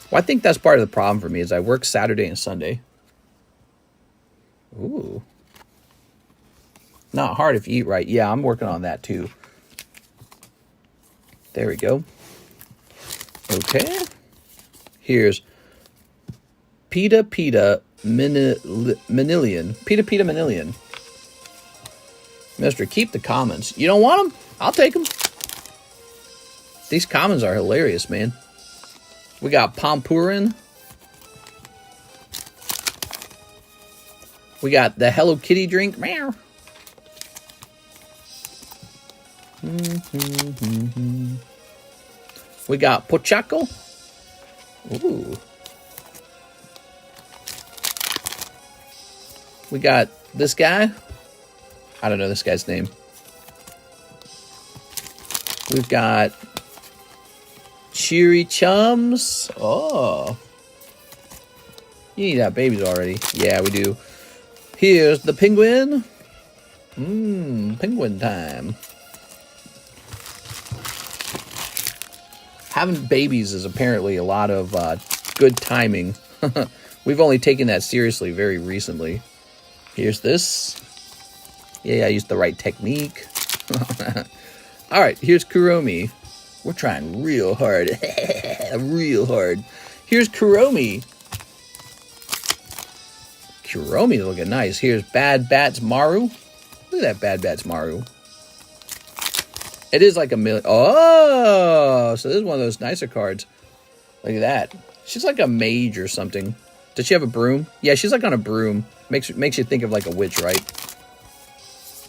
Well, I think that's part of the problem for me is I work Saturday and Sunday. Ooh. Not hard if you eat right. Yeah, I'm working on that, too. There we go. Okay. Here's Pita Manilian. Pita Manilian. Mister, keep the comments. You don't want them? I'll take them. These comments are hilarious, man. We got Pompurin. We got the Hello Kitty drink. Meow. We got Pochaco. Ooh. We got this guy. I don't know this guy's name. We've got Cheery Chums. Oh. You need to have babies already. Yeah, we do. Here's the penguin. Penguin time. Having babies is apparently a lot of good timing. We've only taken that seriously very recently. Here's this. Yeah, I used the right technique. All right, here's Kuromi. We're trying real hard. Real hard. Here's Kuromi. Kuromi's looking nice. Here's Bad Bats Maru. Look at that Bad Bats Maru. It is like a million. Oh, so this is one of those nicer cards. Look at that. She's like a mage or something. Does she have a broom? Yeah, she's like on a broom. Makes you think of like a witch, right?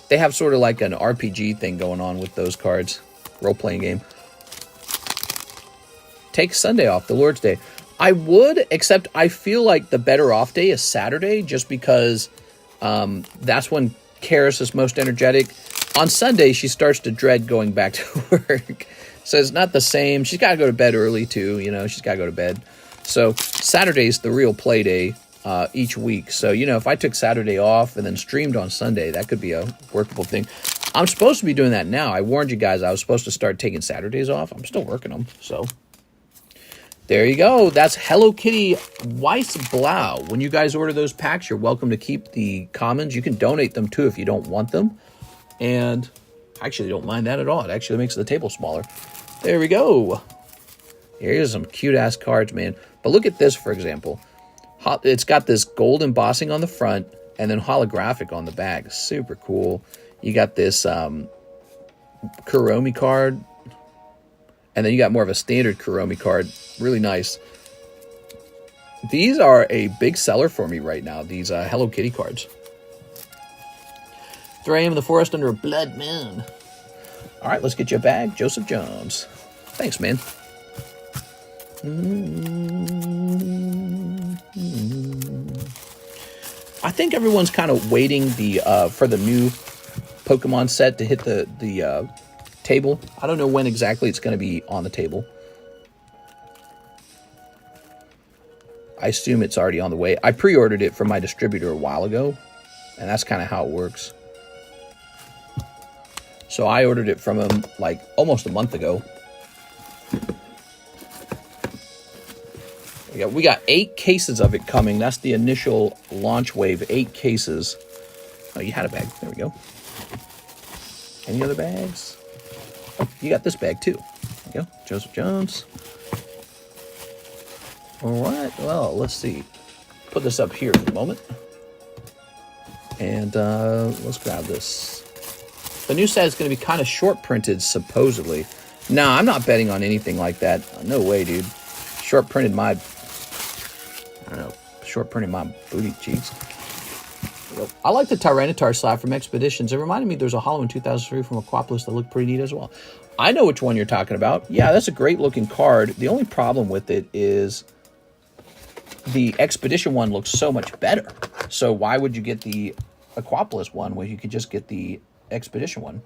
They have sort of like an RPG thing going on with those cards. Role-playing game. Take Sunday off, the Lord's Day. I would, except I feel like the better off day is Saturday, just because that's when Karis is most energetic. On Sunday, she starts to dread going back to work. So it's not the same. She's got to go to bed early, too. You know, she's got to go to bed. So Saturday's the real play day each week. So, you know, if I took Saturday off and then streamed on Sunday, that could be a workable thing. I'm supposed to be doing that now. I warned you guys I was supposed to start taking Saturdays off. I'm still working them, so... There you go. That's Hello Kitty Weissblau. When you guys order those packs, you're welcome to keep the commons. You can donate them, too, if you don't want them. And I actually don't mind that at all. It actually makes the table smaller. There we go. Here's some cute-ass cards, man. But look at this, for example. It's got this gold embossing on the front and then holographic on the back. Super cool. You got this Kuromi card. And then you got more of a standard Kuromi card. Really nice. These are a big seller for me right now. These Hello Kitty cards. 3 a.m. in the forest under a blood moon. All right, let's get you a bag. Joseph Jones. Thanks, man. I think everyone's kind of waiting for the new Pokemon set to hit the table. I don't know when exactly it's going to be on the table. I assume it's already on the way. I pre-ordered it from my distributor a while ago, and that's kind of how it works. So I ordered it from him like almost a month ago. We got 8 cases of it coming. That's the initial launch wave, 8 cases. Oh, you had a bag. There we go. Any other bags? Oh, you got this bag too. There you go. Joseph Jones. All right. Well, let's see. Put this up here for a moment. And let's grab this. The new set is going to be kind of short printed, supposedly. Nah, I'm not betting on anything like that. No way, dude. Short printed my... I don't know. Short printed my booty cheeks. I like the Tyranitar slab from Expeditions. It reminded me there's a Holo in 2003 from Aquapolis that looked pretty neat as well. I know which one you're talking about. Yeah, that's a great looking card. The only problem with it is the Expedition one looks so much better. So why would you get the Aquapolis one when you could just get the Expedition one?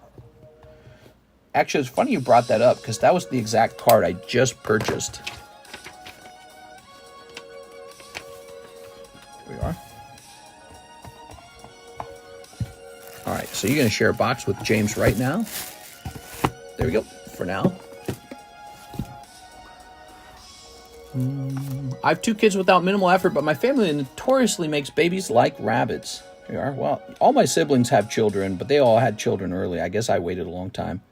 Actually, it's funny you brought that up because that was the exact card I just purchased. Here we are. All right, so you're going to share a box with James right now. There we go, for now. I have 2 kids without minimal effort, but my family notoriously makes babies like rabbits. Here we are. Well, all my siblings have children, but they all had children early. I guess I waited a long time.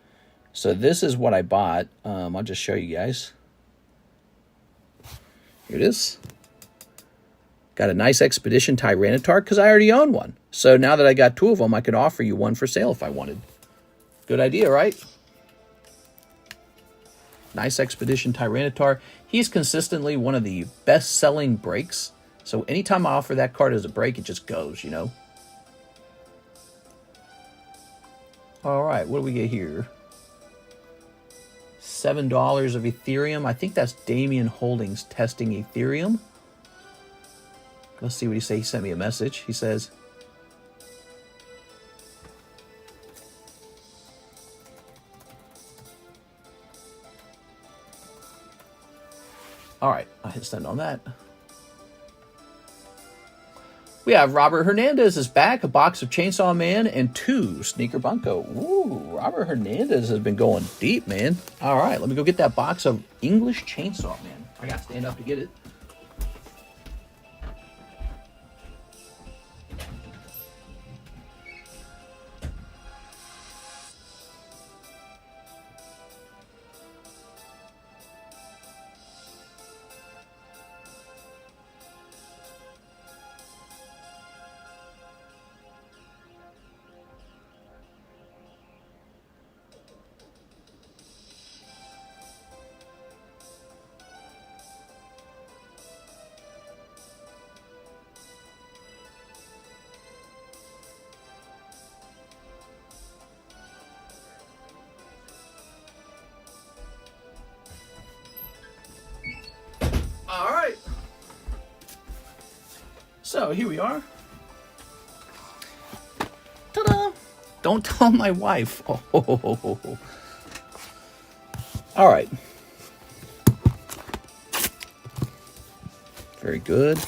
So this is what I bought. I'll just show you guys. Here it is. Got a nice Expedition Tyranitar because I already own one. So now that I got 2 of them, I could offer you one for sale if I wanted. Good idea, right? Nice Expedition Tyranitar. He's consistently one of the best-selling breaks. So anytime I offer that card as a break, it just goes, you know. All right, what do we get here? $7 of Ethereum. I think that's Damien Holdings testing Ethereum. Let's see what he says. He sent me a message. He says, all right, I hit send on that. We have Robert Hernandez is back, a box of Chainsaw Man and 2 Sneaker Bunko. Ooh, Robert Hernandez has been going deep, man. All right, let me go get that box of English Chainsaw Man. I got to stand up to get it. All right. So here we are. Ta-da! Don't tell my wife. Oh. All right. Very good.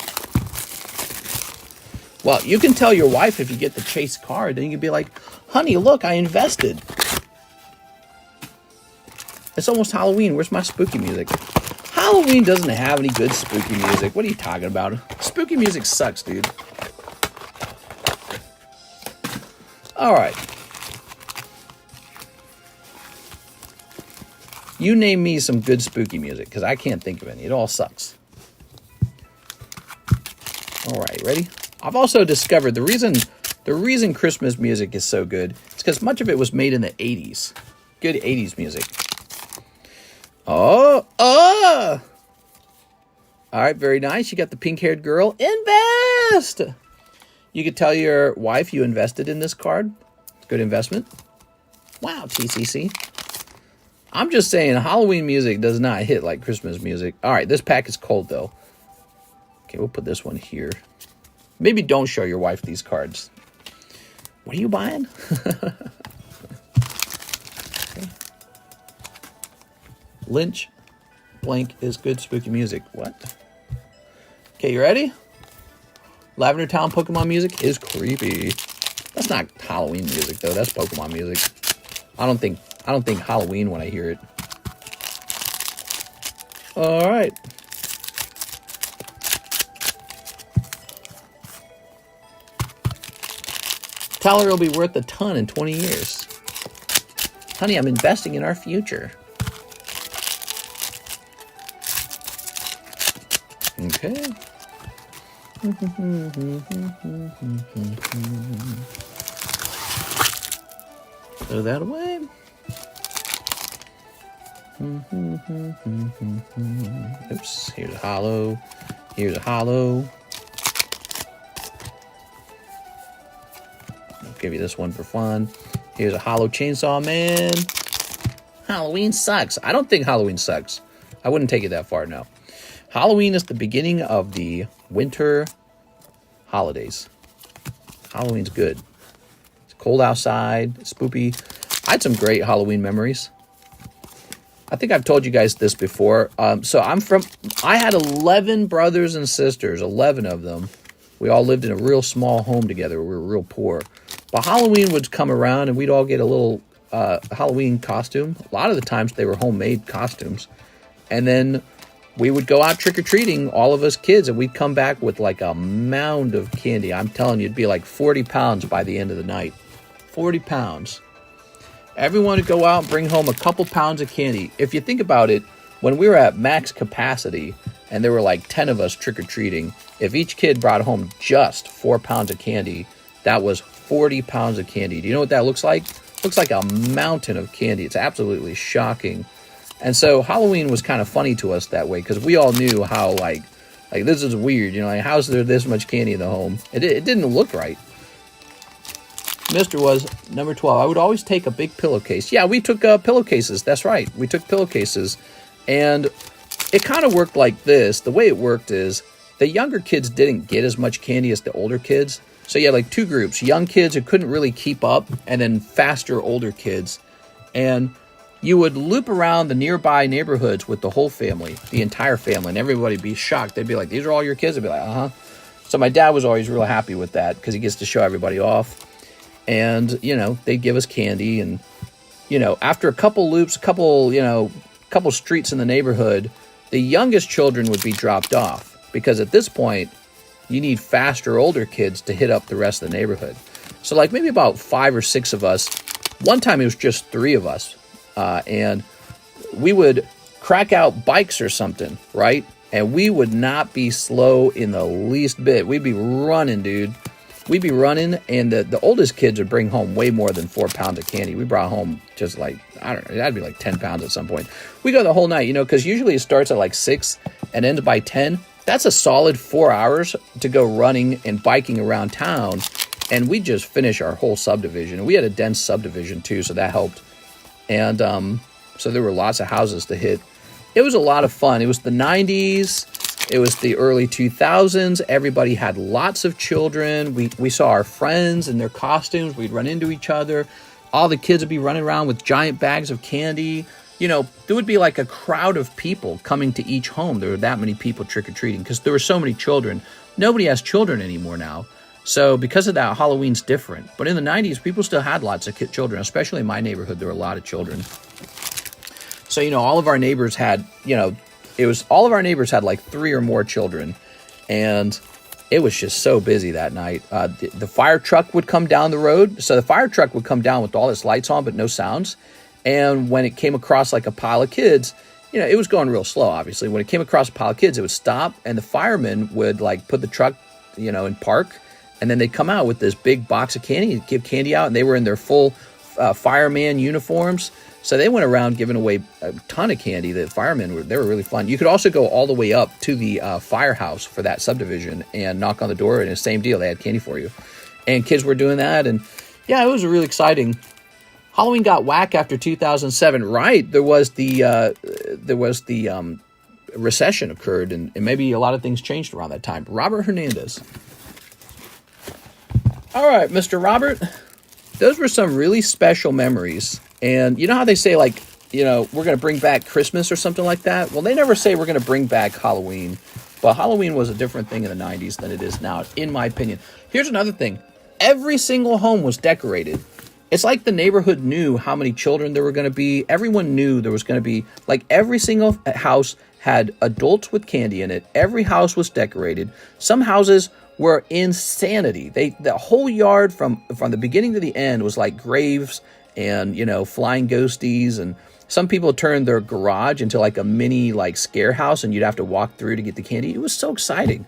Well, you can tell your wife if you get the chase card, then you can be like, honey, look, I invested. It's almost Halloween. Where's my spooky music? Halloween doesn't have any good spooky music. What are you talking about? Spooky music sucks, dude. All right. You name me some good spooky music, because I can't think of any. It all sucks. All right, ready? I've also discovered the reason Christmas music is so good is because much of it was made in the 80s. Good 80s music. Oh! All right, very nice. You got the pink-haired girl. Invest! You could tell your wife you invested in this card. Good investment. Wow, TCC. I'm just saying, Halloween music does not hit like Christmas music. All right, this pack is cold, though. Okay, we'll put this one here. Maybe don't show your wife these cards. What are you buying? Okay. Lynch blank is good spooky music. What? Okay, you ready? Lavender Town Pokemon music is creepy. That's not Halloween music though. That's Pokemon music. I don't think Halloween when I hear it. All right. Tyler will be worth a ton in 20 years. Honey, I'm investing in our future. Okay. Throw that away. Oops, here's a holo. Here's a holo. I'll give you this one for fun. Here's a holo Chainsaw Man. Halloween sucks. I don't think Halloween sucks. I wouldn't take it that far, no. Halloween is the beginning of the winter holidays. Halloween's good. It's cold outside, it's spoopy. I had some great Halloween memories. I think I've told you guys this before. I had 11 brothers and sisters, 11 of them. We all lived in a real small home together. We were real poor. But Halloween would come around and we'd all get a little Halloween costume. A lot of the times they were homemade costumes. And then we would go out trick-or-treating, all of us kids, and we'd come back with like a mound of candy. I'm telling you, it'd be like 40 pounds by the end of the night. 40 pounds. Everyone would go out and bring home a couple pounds of candy. If you think about it, when we were at max capacity and there were like 10 of us trick-or-treating, if each kid brought home just 4 pounds of candy, that was 40 pounds of candy. Do you know what that looks like? It looks like a mountain of candy. It's absolutely shocking. And so Halloween was kind of funny to us that way because we all knew how like this is weird, you know, like how's there this much candy in the home? It didn't look right. Mr. was number 12. I would always take a big pillowcase. Yeah, we took pillowcases. That's right. We took pillowcases. And it kind of worked like this. The way it worked is the younger kids didn't get as much candy as the older kids. So you had like two groups, young kids who couldn't really keep up and then faster older kids. And you would loop around the nearby neighborhoods with the whole family, the entire family, and everybody would be shocked. They'd be like, these are all your kids? I'd be like, uh-huh. So my dad was always real happy with that because he gets to show everybody off. And, you know, they'd give us candy. And, you know, after a couple loops, couple streets in the neighborhood, the youngest children would be dropped off. Because at this point, you need faster older kids to hit up the rest of the neighborhood. So like maybe about 5 or 6 of us. One time it was just 3 of us. And we would crack out bikes or something, right? And we would not be slow in the least bit. We'd be running, dude. We'd be running, and the oldest kids would bring home way more than 4 pounds of candy. We brought home just like, I don't know, that'd be like 10 pounds at some point. We go the whole night, you know, because usually it starts at like 6 and ends by 10. That's a solid 4 hours to go running and biking around town, and we just finish our whole subdivision. And we had a dense subdivision too, so that helped. And so there were lots of houses to hit. It was a lot of fun. It was the 90s. It was the early 2000s. Everybody had lots of children. We saw our friends in their costumes. We'd run into each other. All the kids would be running around with giant bags of candy. You know, there would be like a crowd of people coming to each home. There were that many people trick-or-treating because there were so many children. Nobody has children anymore now. So because of that, Halloween's different. But in the 90s, people still had lots of children, especially in my neighborhood. There were a lot of children. So, you know, all of our neighbors had, you know, all of our neighbors had like 3 or more children. And it was just so busy that night. The fire truck would come down the road. So the fire truck would come down with all its lights on, but no sounds. And when it came across like a pile of kids, you know, it was going real slow, obviously. When it came across a pile of kids, it would stop. And the firemen would like put the truck, you know, in park. And then they'd come out with this big box of candy, give candy out, and they were in their full fireman uniforms. So they went around giving away a ton of candy. The firemen they were really fun. You could also go all the way up to the firehouse for that subdivision and knock on the door, and the same deal. They had candy for you. And kids were doing that. And yeah, it was really exciting. Halloween got whack after 2007, right? There was the recession occurred, and maybe a lot of things changed around that time. Robert Hernandez. All right, Mr. Robert, those were some really special memories. And you know how they say, like, you know, we're going to bring back Christmas or something like that. Well, they never say we're going to bring back Halloween. But Halloween was a different thing in the 90s than it is now, in my opinion. Here's another thing. Every single home was decorated. It's like the neighborhood knew how many children there were going to be. Everyone knew there was going to be, like, every single house had adults with candy in it. Every house was decorated. Some houses were insanity. The whole yard from the beginning to the end was like graves and, you know, flying ghosties. And some people turned their garage into like a mini like scare house, and you'd have to walk through to get the candy. It was so exciting.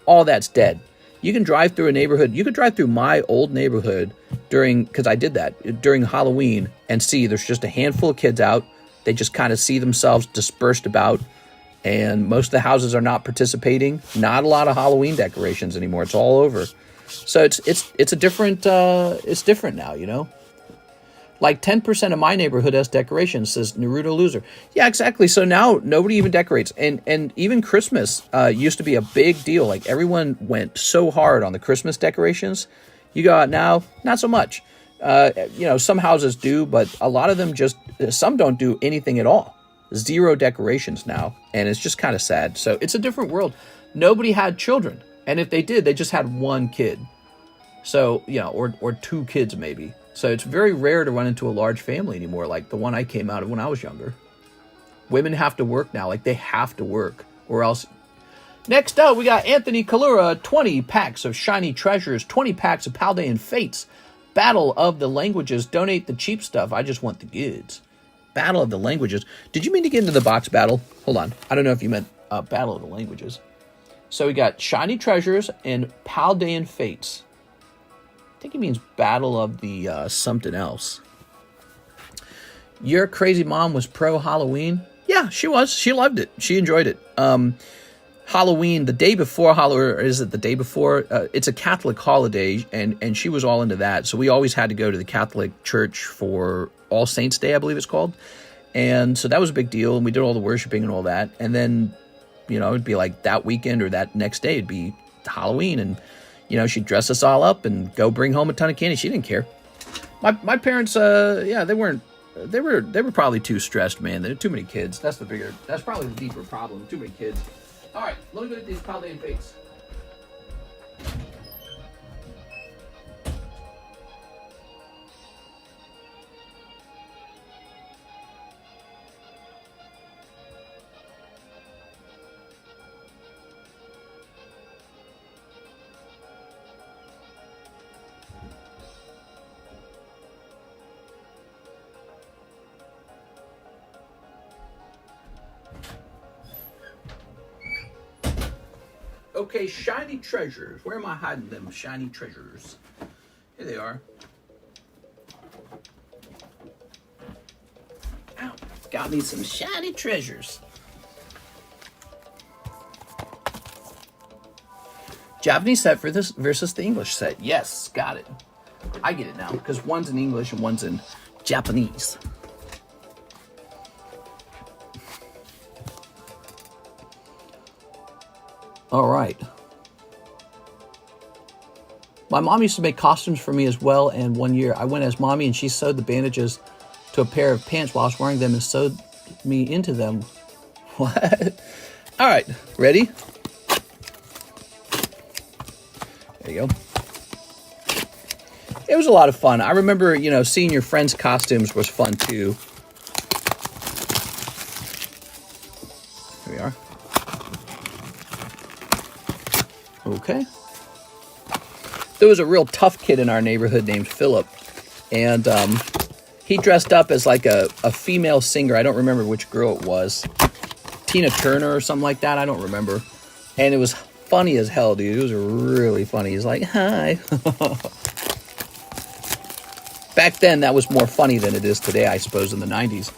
All that's dead. You can drive through a neighborhood. You could drive through my old neighborhood because I did that during Halloween, and see there's just a handful of kids out. They just kind of see themselves dispersed about, and most of the houses are not participating. Not a lot of Halloween decorations anymore. It's all over. So it's a different. It's different now, you know. Like 10% of my neighborhood has decorations, says Naruto Loser. Yeah, exactly. So now nobody even decorates. And even Christmas used to be a big deal. Like everyone went so hard on the Christmas decorations. You go out now, not so much. You know, some houses do, but a lot of them some don't do anything at all. 0 decorations now. And it's just kind of sad. So it's a different world. Nobody had children. And if they did, they just had one kid. So, you know, or 2 kids maybe. So it's very rare to run into a large family anymore, like the one I came out of when I was younger. Women have to work now, like they have to work, or else. Next up, we got Anthony Kalura, 20 packs of Shiny Treasures, 20 packs of Paldean Fates, Battle of the Languages, donate the cheap stuff, I just want the goods. Battle of the Languages. Did you mean to get into the box battle? Hold on, I don't know if you meant Battle of the Languages. So we got Shiny Treasures and Paldean Fates. I think he means Battle of the something else. Your crazy mom was pro Halloween? Yeah, she was. She loved it. She enjoyed it. Halloween, the day before Halloween, or is it the day before? It's a Catholic holiday, and she was all into that. So we always had to go to the Catholic church for All Saints Day, I believe it's called. And so that was a big deal, and we did all the worshiping and all that. And then, you know, it'd be like that weekend or that next day, it'd be Halloween, and you know, she'd dress us all up and go bring home a ton of candy. She didn't care. My parents, yeah, they were probably too stressed, man. There were too many kids. That's probably the deeper problem. Too many kids. All right, let me go get these Paldean Fates. Okay, Shiny Treasures. Where am I hiding them Shiny Treasures? Here they are. Ow, got me some Shiny Treasures. Japanese set for this versus the English set. Yes, got it. I get it now, because one's in English and one's in Japanese. All right. My mom used to make costumes for me as well, and one year I went as mommy and she sewed the bandages to a pair of pants while I was wearing them and sewed me into them. What? All right, ready? There you go. It was a lot of fun. I remember, you know, seeing your friends' costumes was fun too. Here we are. Okay. There was a real tough kid in our neighborhood named Philip, and he dressed up as like a female singer. I don't remember which girl it was. Tina Turner or something like that. I don't remember. And it was funny as hell, dude. It was really funny. He's like, hi. Back then, that was more funny than it is today, I suppose, in the 90s.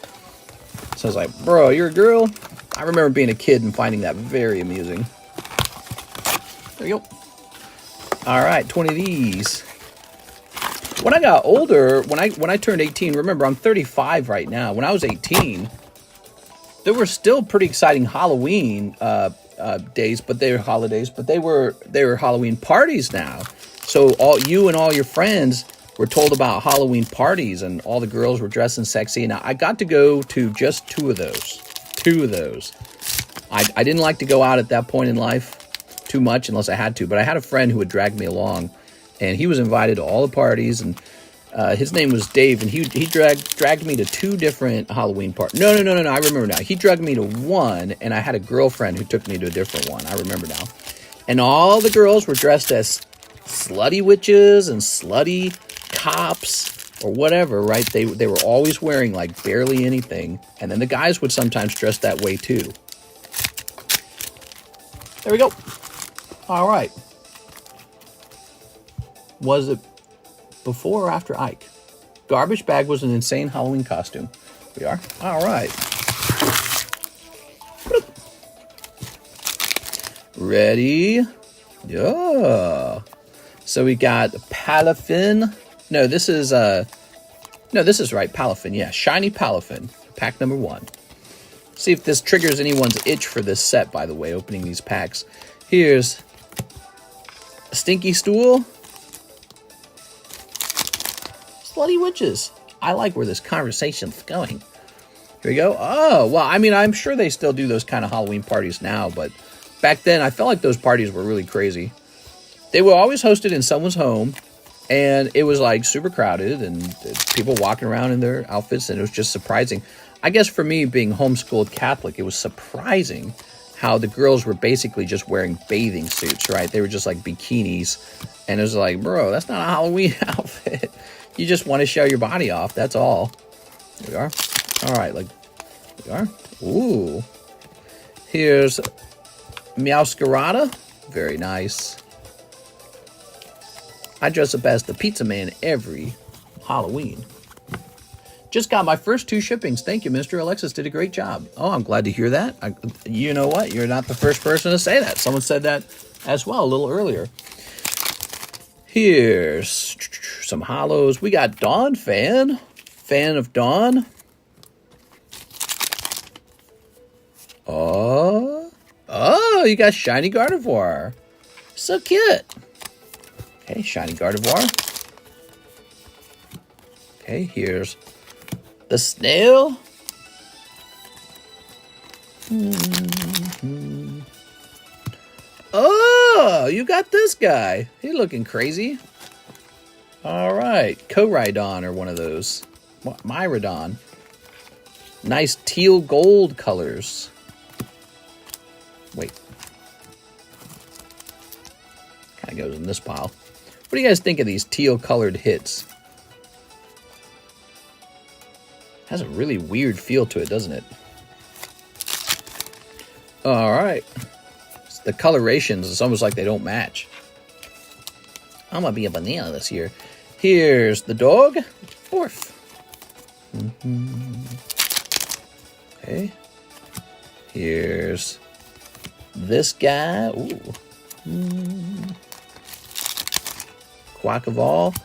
So I was like, bro, you're a girl? I remember being a kid and finding that very amusing. There you go. All right, 20 of these. When I got older, when I turned 18, remember, I'm 35 right now. When I was 18, there were still pretty exciting Halloween days, but they were holidays, but they were Halloween parties now. So you and all your friends were told about Halloween parties and all the girls were dressing sexy. Now, I got to go to just 2 of those. 2 of those. I didn't like to go out at that point in life too much unless I had to, but I had a friend who would drag me along, and he was invited to all the parties, and his name was Dave, and he dragged me to 2 different Halloween parties. No, I remember now. He dragged me to one, and I had a girlfriend who took me to a different one. I remember now. And all the girls were dressed as slutty witches and slutty cops or whatever, right? They were always wearing like barely anything, and then the guys would sometimes dress that way too. There we go. All right. Was it before or after Ike? Garbage Bag was an insane Halloween costume. We are? All right. Ready? Yeah. So we got Palafin. No, this is right. Palafin, yeah. Shiny Palafin. Pack number 1. See if this triggers anyone's itch for this set, by the way, opening these packs. Here's a Stinky Stool. Slutty Witches. I like where this conversation's going. Here we go. Oh, well, I mean, I'm sure they still do those kind of Halloween parties now, but back then, I felt like those parties were really crazy. They were always hosted in someone's home, and it was like super crowded, and people walking around in their outfits, and it was just surprising. I guess for me, being homeschooled Catholic, it was surprising how the girls were basically just wearing bathing suits, right? They were just like bikinis, and it was like, bro, that's not a Halloween outfit. You just want to show your body off, that's all. There we are. All right, like, there we are. Ooh. Here's Meowscarada. Very nice. I dress up as the Pizza Man every Halloween. Just got my first 2 shippings. Thank you, Mr. Alexis did a great job. Oh, I'm glad to hear that. You know what? You're not the first person to say that. Someone said that as well a little earlier. Here's some holos. We got Dawn Fan. Fan of Dawn. Oh, you got Shiny Gardevoir. So cute. Okay, Shiny Gardevoir. Okay, here's the snail. Oh, you got this guy. He looking crazy. All right, Koraidon or one of those. Myrodon. Nice teal gold colors. Wait. Kind of goes in this pile. What do you guys think of these teal colored hits? Has a really weird feel to it, doesn't it? All right. The colorations, it's almost like they don't match. I'm going to be a banana this year. Here's the dog. 4th. Okay. Here's this guy. Ooh. Quackavall.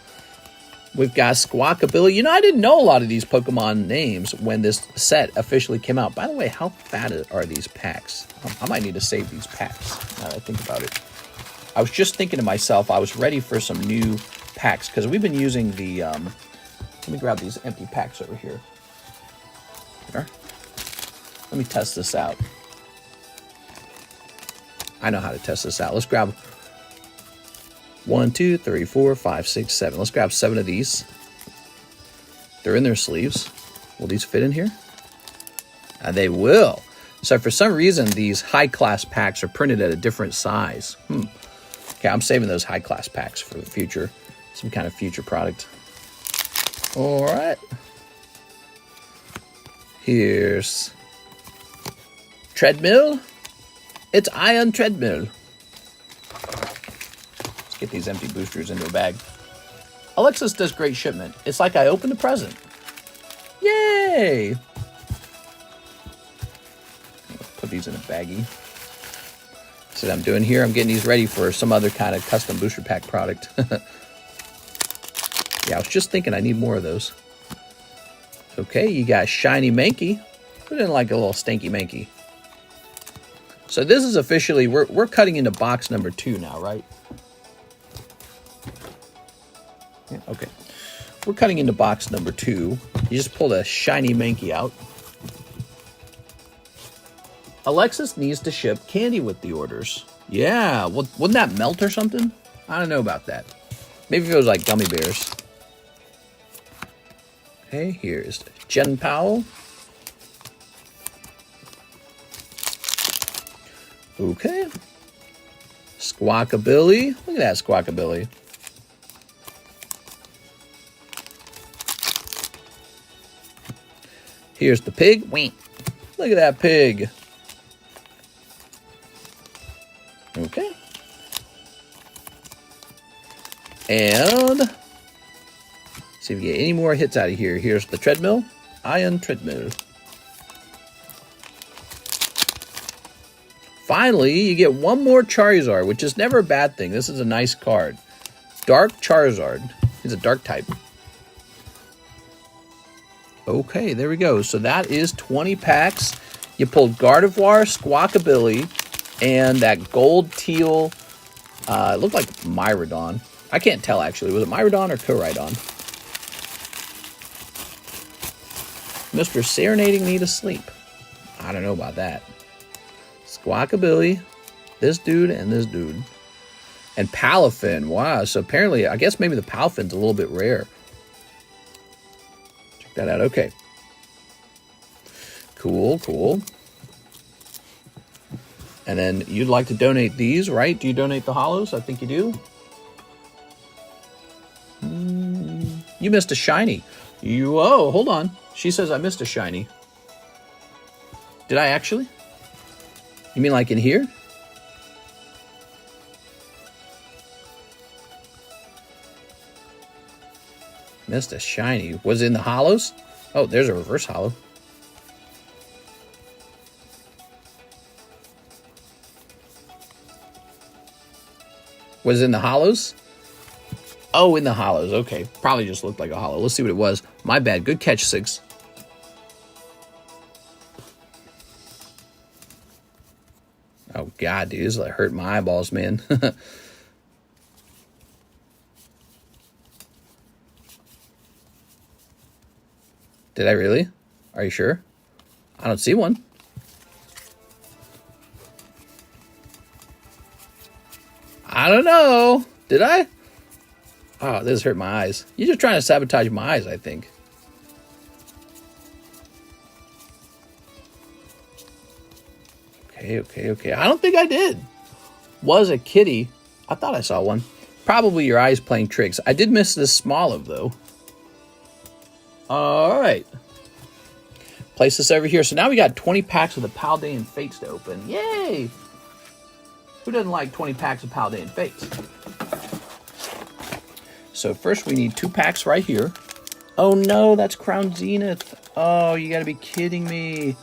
We've got Squawkabilly. You know, I didn't know a lot of these Pokemon names when this set officially came out. By the way, how fat are these packs? I might need to save these packs now that I think about it. I was just thinking to myself, I was ready for some new packs because we've been using the... let me grab these empty packs over here. Here. Let me test this out. I know how to test this out. Let's grab 1, 2, 3, 4, 5, 6, 7. Let's grab 7 of these. They're in their sleeves. Will these fit in here? They will. So for some reason, these high-class packs are printed at a different size. Okay, I'm saving those high-class packs for the future. Some kind of future product. All right. Here's Treadmill. It's Ion Treadmill. Let's get these empty boosters into a bag. Alexis does great shipment. It's like I opened a present. Yay! Put these in a baggie. See what I'm doing here? I'm getting these ready for some other kind of custom booster pack product. Yeah, I was just thinking I need more of those. Okay, you got Shiny Mankey. Put in like a little Stanky Mankey. So this is officially, we're cutting into box number 2 now, right? Yeah, okay. we're cutting into box number 2. You just pulled a shiny Mankey out. Alexis needs to ship candy with the orders. Yeah, well, wouldn't that melt or something? I don't know about that. Maybe if it was like gummy bears. Okay, here's Jen Powell. Okay. Squawkabilly. Look at that Squawkabilly. Here's the pig. Wait. Look at that pig. Okay. And see if we get any more hits out of here. Here's the treadmill. Iron treadmill. Finally, you get one more Charizard, which is never a bad thing. This is a nice card. Dark Charizard. He's a dark type. Okay, there we go. So that is 20 packs. You pulled Gardevoir, Squawkabilly, and that gold teal. It looked like Miraidon. I can't tell, actually. Was it Miraidon or Koraidon? Mr. Serenading Me to Sleep. I don't know about that. Squawkabilly, this dude, and this dude. And Palafin. Wow. So apparently, I guess maybe the Palafin's a little bit rare. Check that out. Okay. Cool, cool. And then you'd like to donate these, right? Do you donate the holos? I think you do. You missed a shiny. Oh, hold on. She says I missed a shiny. Did I actually? You mean like in here? Missed a shiny. Was it in the holos? Oh, there's a reverse holo. Was it in the holos? Oh, in the holos. Okay. Probably just looked like a holo. Let's see what it was. My bad. Good catch, 6. Oh, God, dude. This like hurt my eyeballs, man. Did I really? Are you sure? I don't see one. I don't know. Did I? Oh, this hurt my eyes. You're just trying to sabotage my eyes, I think. Okay. I don't think I did. Was a kitty. I thought I saw one. Probably your eyes playing tricks. I did miss this Smoliv, though. All right. Place this over here. So now we got 20 packs of the Paldean Fates to open. Yay! Who doesn't like 20 packs of Paldean Fates? So first we need 2 packs right here. Oh no, that's Crown Zenith. Oh, you gotta be kidding me.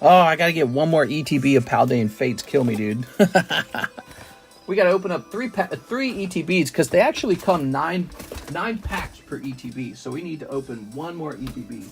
Oh, I gotta get one more ETB of Paldean Fates. Kill me, dude. We gotta open up 3 ETBs because they actually come 9 packs per ETB. So we need to open one more ETB.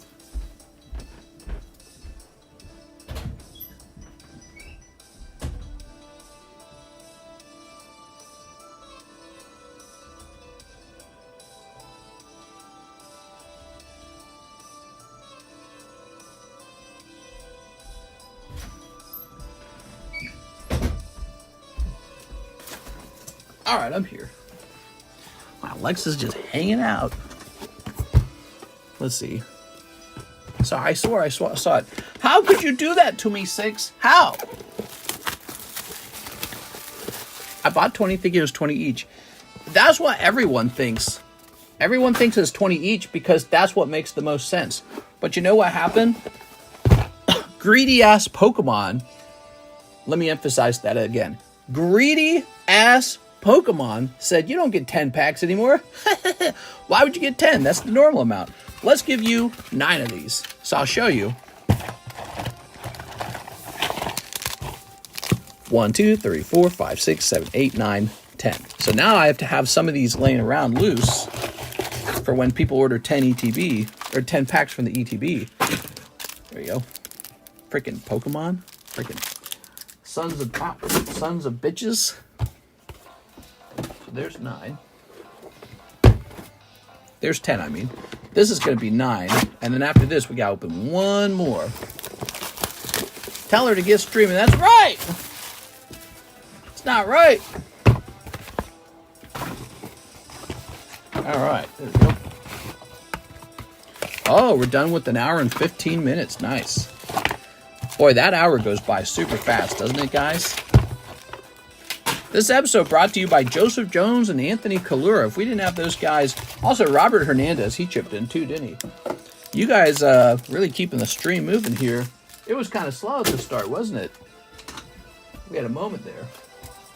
All right, I'm here. Wow, Lex is just hanging out. Let's see. So I swore I saw it. How could you do that to me, 6? How? I bought 20 thinking it was 20 each. That's what everyone thinks. Everyone thinks it's 20 each because that's what makes the most sense. But you know what happened? Greedy-ass Pokemon. Let me emphasize that again. Greedy-ass Pokemon said, you don't get 10 packs anymore. Why would you get 10? That's the normal amount. Let's give you 9 of these. So I'll show you. 1, 2, 3, 4, 5, 6, 7, 8, 9, 10. So now I have to have some of these laying around loose for when people order 10 ETB or 10 packs from the ETB. There you go. Freaking Pokemon. Freaking sons of bitches. There's 9. There's 10, I mean. This is going to be 9. And then after this, we got to open one more. Tell her to get streaming. That's right! It's not right. All right. There we go. Oh, we're done with an hour and 15 minutes. Nice. Boy, that hour goes by super fast, doesn't it, guys? This episode brought to you by Joseph Jones and Anthony Kalura. If we didn't have those guys... Also, Robert Hernandez, he chipped in too, didn't he? You guys really keeping the stream moving here. It was kind of slow at the start, wasn't it? We had a moment there.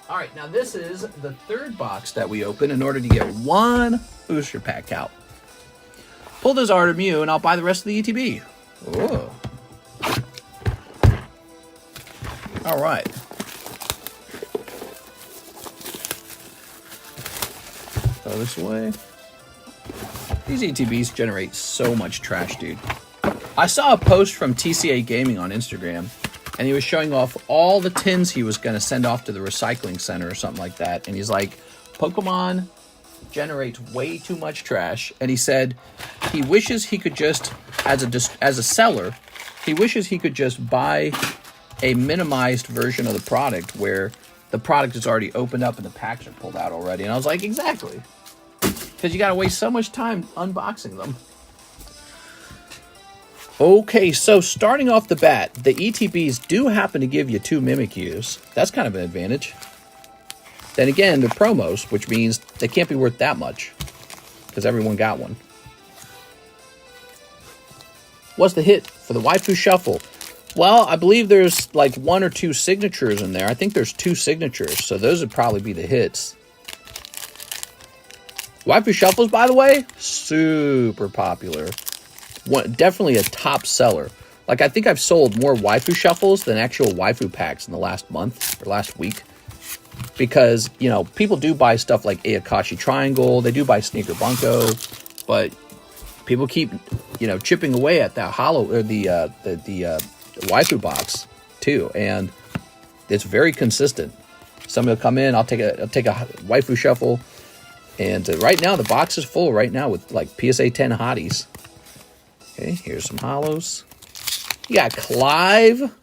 All right, now this is the third box that we open in order to get one booster pack out. Pull this Artemue, and I'll buy the rest of the ETB. Oh. All right. Throw this away. These ETBs generate so much trash, dude. I saw a post from TCA Gaming on Instagram, and he was showing off all the tins he was going to send off to the recycling center or something like that. And he's like, Pokemon generates way too much trash. And he said he wishes he could just, as a seller, he wishes he could just buy a minimized version of the product where the product is already opened up and the packs are pulled out already. And I was like, exactly. Because you got to waste so much time unboxing them. Okay, so starting off the bat, the ETBs do happen to give you 2 Mimikyus. That's kind of an advantage. Then again, they're promos, which means they can't be worth that much. Because everyone got one. What's the hit for the Waifu Shuffle? Well, I believe there's like 1 or 2 signatures in there. I think there's 2 signatures, so those would probably be the hits. Waifu Shuffles, by the way, super popular. Definitely a top seller. Like, I think I've sold more Waifu Shuffles than actual Waifu packs in the last month or last week. Because, you know, people do buy stuff like Ayakashi Triangle. They do buy Sneaker Bunko. But people keep, you know, chipping away at that holo or the Waifu box too. And it's very consistent. Somebody will come in, I'll take a Waifu Shuffle. And right now, the box is full right now with like PSA 10 hotties. Okay, here's some holos. You got Clive.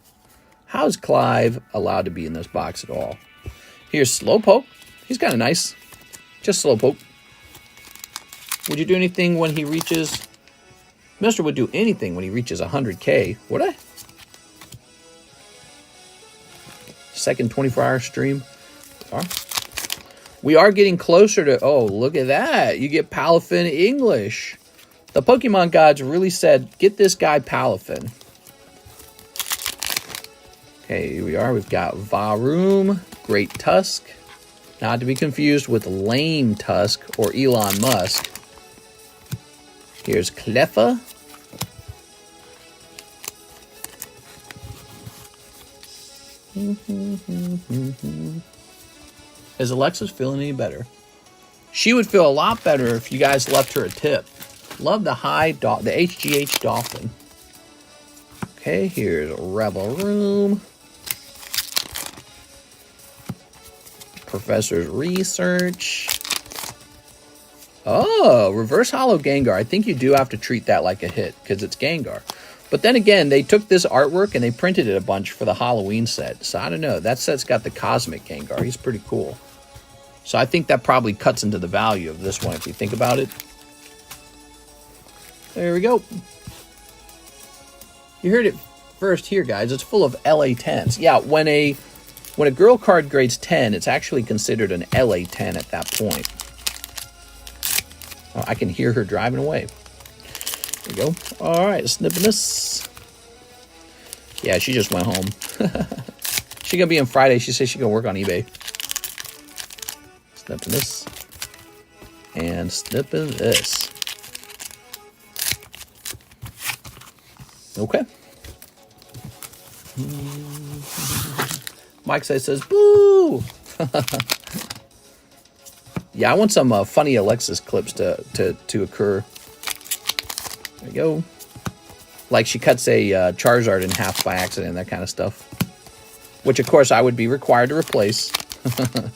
How's Clive allowed to be in this box at all? Here's Slowpoke. He's kind of nice. Just Slowpoke. Would you do anything when he reaches... Mister would do anything when he reaches 100K. Would I? Second 24-hour stream. We are getting closer to... Oh, look at that. You get Palafin English. The Pokemon gods really said, get this guy Palafin. Okay, here we are. We've got Varoom, Great Tusk. Not to be confused with Lame Tusk or Elon Musk. Here's Cleffa. Is Alexis feeling any better? She would feel a lot better if you guys left her a tip. Love the the HGH Dolphin. Okay, here's Rebel Room. Professor's Research. Oh, Reverse Holo Gengar. I think you do have to treat that like a hit because it's Gengar. But then again, they took this artwork and they printed it a bunch for the Halloween set. So I don't know. That set's got the Cosmic Gengar. He's pretty cool. So I think that probably cuts into the value of this one if you think about it. There we go. You heard it first here, guys. It's full of LA 10s. Yeah, when a girl card grades 10, it's actually considered an LA 10 at that point. Oh, I can hear her driving away. There we go. All right, snipping this. Yeah, she just went home. She's going to be in Friday. She says she's going to work on eBay. Snipping this. And snipping this. Okay. Mike says, boo! Yeah, I want some funny Alexis clips to occur. There we go. Like she cuts a Charizard in half by accident, that kind of stuff. Which, of course, I would be required to replace. There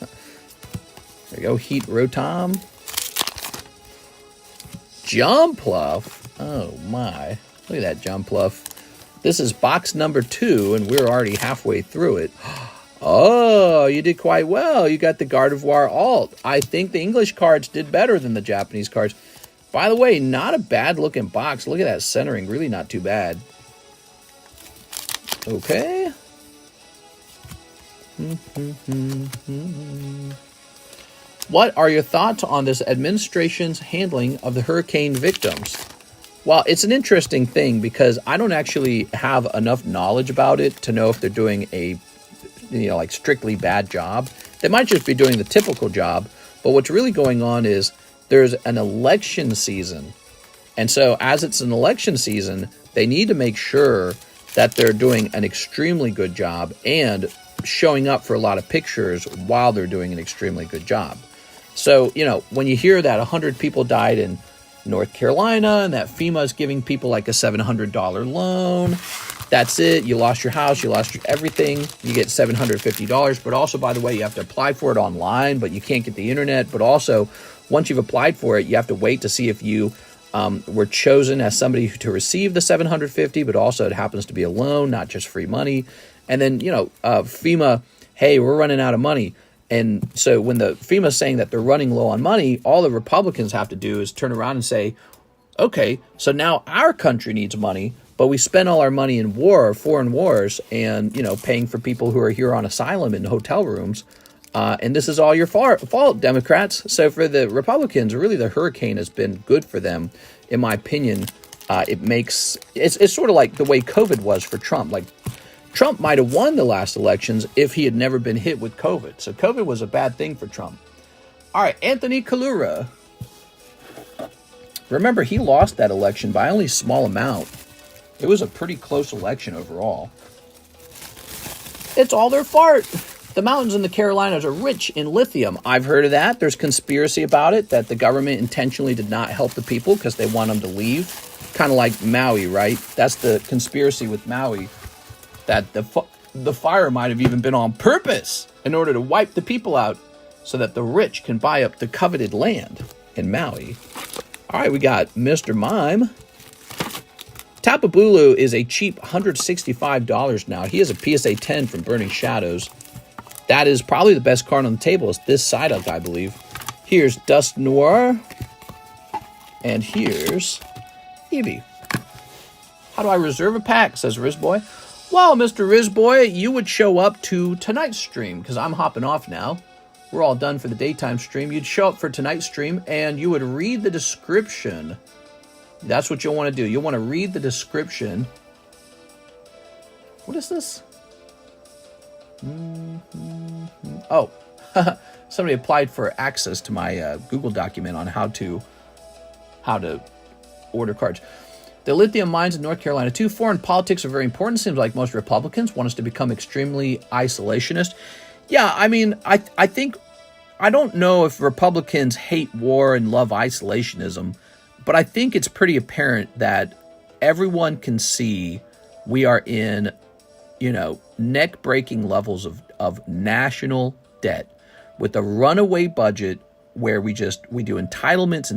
we go. Heat Rotom. Jumpluff. Oh my. Look at that Jumpluff. This is box number 2, and we're already halfway through it. Oh, you did quite well. You got the Gardevoir alt. I think the English cards did better than the Japanese cards. By the way, not a bad looking box. Look at that centering. Really not too bad. Okay. What are your thoughts on this administration's handling of the hurricane victims? Well, it's an interesting thing because I don't actually have enough knowledge about it to know if they're doing a, like strictly bad job. They might just be doing the typical job. But what's really going on is there's an election season. And so as it's an election season, they need to make sure that they're doing an extremely good job and showing up for a lot of pictures while they're doing an extremely good job. So, when you hear that 100 people died in North Carolina and that FEMA is giving people like a $700 loan, that's it. You lost your house, you lost everything. You get $750. But also, by the way, you have to apply for it online, but you can't get the internet. But also, once you've applied for it, you have to wait to see if you were chosen as somebody to receive the $750, but also it happens to be a loan, not just free money. And then, FEMA, hey, we're running out of money. And so when the FEMA is saying that they're running low on money, all the Republicans have to do is turn around and say, okay, so now our country needs money, but we spend all our money in war, foreign wars, and, paying for people who are here on asylum in hotel rooms. And this is all your fault, Democrats. So for the Republicans, really the hurricane has been good for them, in my opinion. It's sort of like the way COVID was for Trump. Like, Trump might have won the last elections if he had never been hit with COVID. So COVID was a bad thing for Trump. All right, Anthony Kalura. Remember, he lost that election by only a small amount. It was a pretty close election overall. It's all their fault. The mountains in the Carolinas are rich in lithium. I've heard of that. There's conspiracy about it, that the government intentionally did not help the people because they want them to leave. Kind of like Maui, right? That's the conspiracy with Maui. That the fire might have even been on purpose in order to wipe the people out so that the rich can buy up the coveted land in Maui. All right, we got Mr. Mime. Tapu Bulu is a cheap $165 now. He has a PSA 10 from Burning Shadows. That is probably the best card on the table. It's this side up, I believe. Here's Dust Noir. And here's Eevee. How do I reserve a pack, says Rizboy. Well, Mr. Rizboy, you would show up to tonight's stream, because I'm hopping off now. We're all done for the daytime stream. You'd show up for tonight's stream, and you would read the description. That's what you'll want to do. You'll want to read the description. What is this? Oh, somebody applied for access to my Google document on how to order cards. The lithium mines in North Carolina, too. Foreign politics are very important. Seems like most Republicans want us to become extremely isolationist. Yeah, I mean, I think, I don't know if Republicans hate war and love isolationism, but I think it's pretty apparent that everyone can see we are in, neck-breaking levels of national debt with a runaway budget where we do entitlements.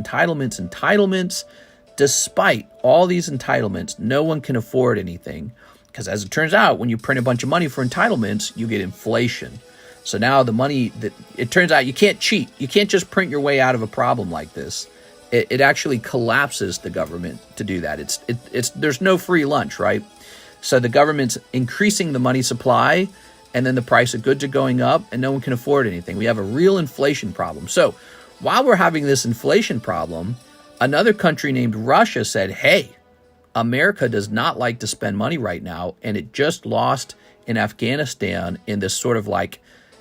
Despite all these entitlements, no one can afford anything because, as it turns out, when you print a bunch of money for entitlements, you get inflation. So now the money that it turns out you can't cheat. You can't just print your way out of a problem like this. It actually collapses the government to do that. There's no free lunch, right? So the government's increasing the money supply, and then the price of goods are going up, and no one can afford anything. We have a real inflation problem. So while we're having this inflation problem, another country named Russia said, hey, America does not like to spend money right now, and it just lost in Afghanistan in this sort of like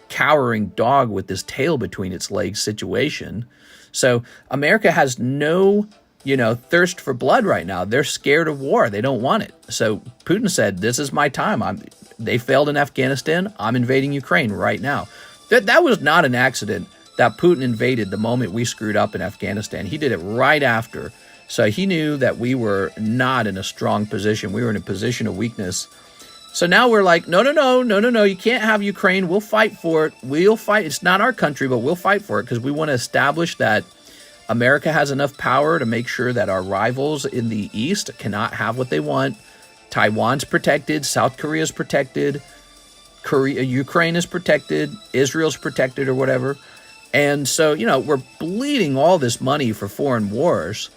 cowering dog with his tail between its legs situation. So America has no, thirst for blood right now. They're scared of war. They don't want it. So Putin said, this is my time. They failed in Afghanistan. I'm invading Ukraine right now. That was not an accident that Putin invaded the moment we screwed up in Afghanistan. He did it right after. So he knew that we were not in a strong position. We were in a position of weakness. So now we're like, no. You can't have Ukraine. We'll fight for it. We'll fight. It's not our country, but we'll fight for it because we want to establish that America has enough power to make sure that our rivals in the East cannot have what they want. Taiwan's protected. South Korea's protected. Ukraine is protected. Israel's protected or whatever. And so, we're bleeding all this money for foreign wars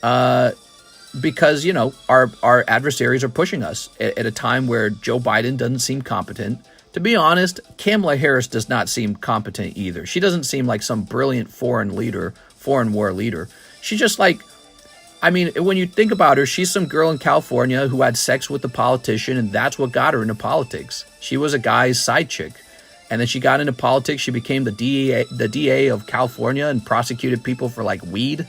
because, our adversaries are pushing us at a time where Joe Biden doesn't seem competent. To be honest, Kamala Harris does not seem competent either. She doesn't seem like some brilliant foreign war leader. She's just like, when you think about her, she's some girl in California who had sex with a politician, and that's what got her into politics. She was a guy's side chick. And then she got into politics. She became the DA of California and prosecuted people for like weed.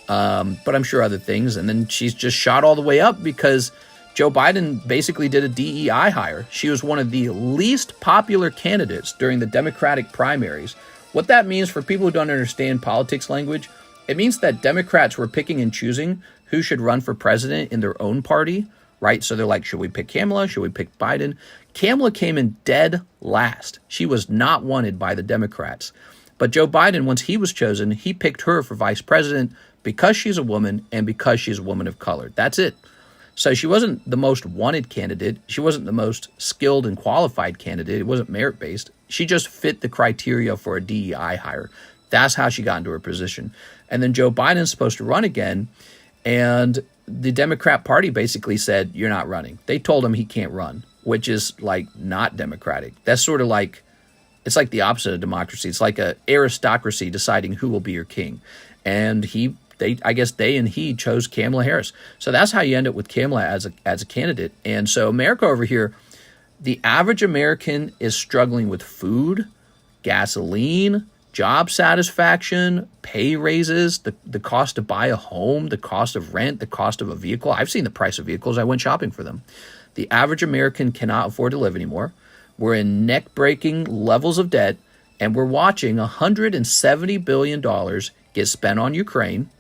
But I'm sure other things. And then she's just shot all the way up because Joe Biden basically did a DEI hire. She was one of the least popular candidates during the Democratic primaries. What that means for people who don't understand politics language, it means that Democrats were picking and choosing who should run for president in their own party, right? So they're like, should we pick Kamala? Should we pick Biden? Kamala came in dead last. She was not wanted by the Democrats. But Joe Biden, once he was chosen, he picked her for vice president because she's a woman and because she's a woman of color. That's it. So she wasn't the most wanted candidate. She wasn't the most skilled and qualified candidate. It wasn't merit-based. She just fit the criteria for a DEI hire. That's how she got into her position. And then Joe Biden's supposed to run again, and the Democrat Party basically said, you're not running. They told him he can't run, which is like not democratic. That's sort of like, it's like the opposite of democracy. It's like a aristocracy deciding who will be your king. And he chose Kamala Harris. So that's how you end up with Kamala as a candidate. And so America over here, the average American is struggling with food, gasoline, job satisfaction, pay raises, the cost to buy a home, the cost of rent, the cost of a vehicle. I've seen the price of vehicles. I went shopping for them. The average American cannot afford to live anymore. We're in neck-breaking levels of debt, and we're watching $170 billion get spent on Ukraine,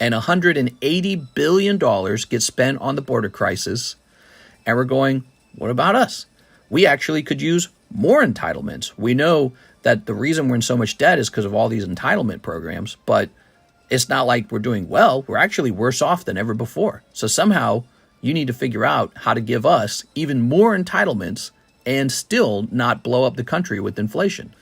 and $180 billion get spent on the border crisis. And we're going, what about us? We actually could use more entitlements. We know that the reason we're in so much debt is because of all these entitlement programs, but it's not like we're doing well. We're actually worse off than ever before. So somehow you need to figure out how to give us even more entitlements and still not blow up the country with inflation.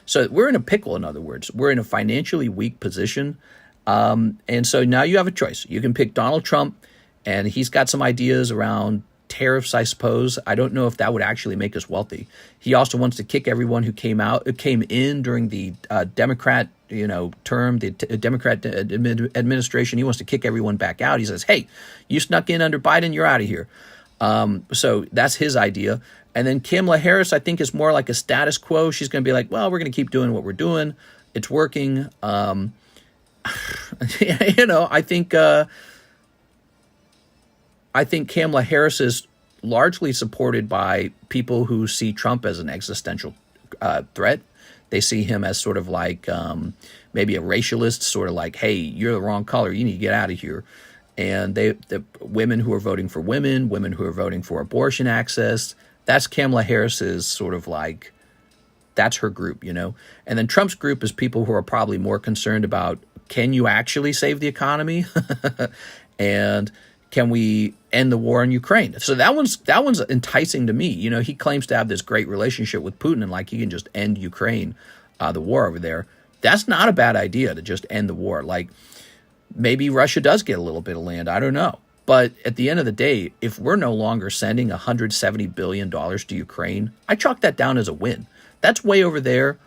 So we're in a pickle, in other words. We're in a financially weak position. And so now you have a choice. You can pick Donald Trump, and he's got some ideas around tariffs, I suppose. I don't know if that would actually make us wealthy. He also wants to kick everyone who came in during the Democrat, term, the Democrat administration. He wants to kick everyone back out. He says, hey, you snuck in under Biden, you're out of here. So that's his idea. And then Kamala Harris, I think, is more like a status quo. She's going to be like, well, we're going to keep doing what we're doing. It's working. I think Kamala Harris is largely supported by people who see Trump as an existential threat. They see him as sort of like maybe a racialist, sort of like, hey, you're the wrong color. You need to get out of here. And the women who are voting for women who are voting for abortion access, that's Kamala Harris's sort of like, that's her group, And then Trump's group is people who are probably more concerned about, can you actually save the economy? And can we end the war in Ukraine? So that one's enticing to me. He claims to have this great relationship with Putin and like he can just end Ukraine, the war over there. That's not a bad idea to just end the war. Like maybe Russia does get a little bit of land. I don't know. But at the end of the day, if we're no longer sending $170 billion to Ukraine, I chalk that down as a win. That's way over there.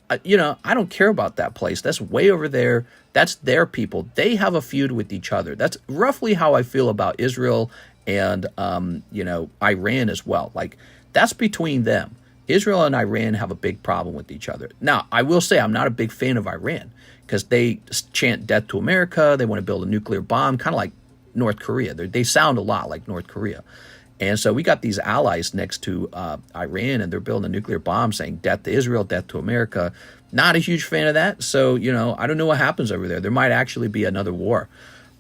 I don't care about that place. That's way over there. That's their people. They have a feud with each other. That's roughly how I feel about Israel and, Iran as well. Like, that's between them. Israel and Iran have a big problem with each other. Now, I will say I'm not a big fan of Iran because they chant death to America. They want to build a nuclear bomb, kind of like North Korea. They sound a lot like North Korea. And so we got these allies next to Iran, and they're building a nuclear bomb saying death to Israel, death to America. Not a huge fan of that. So, I don't know what happens over there. There might actually be another war.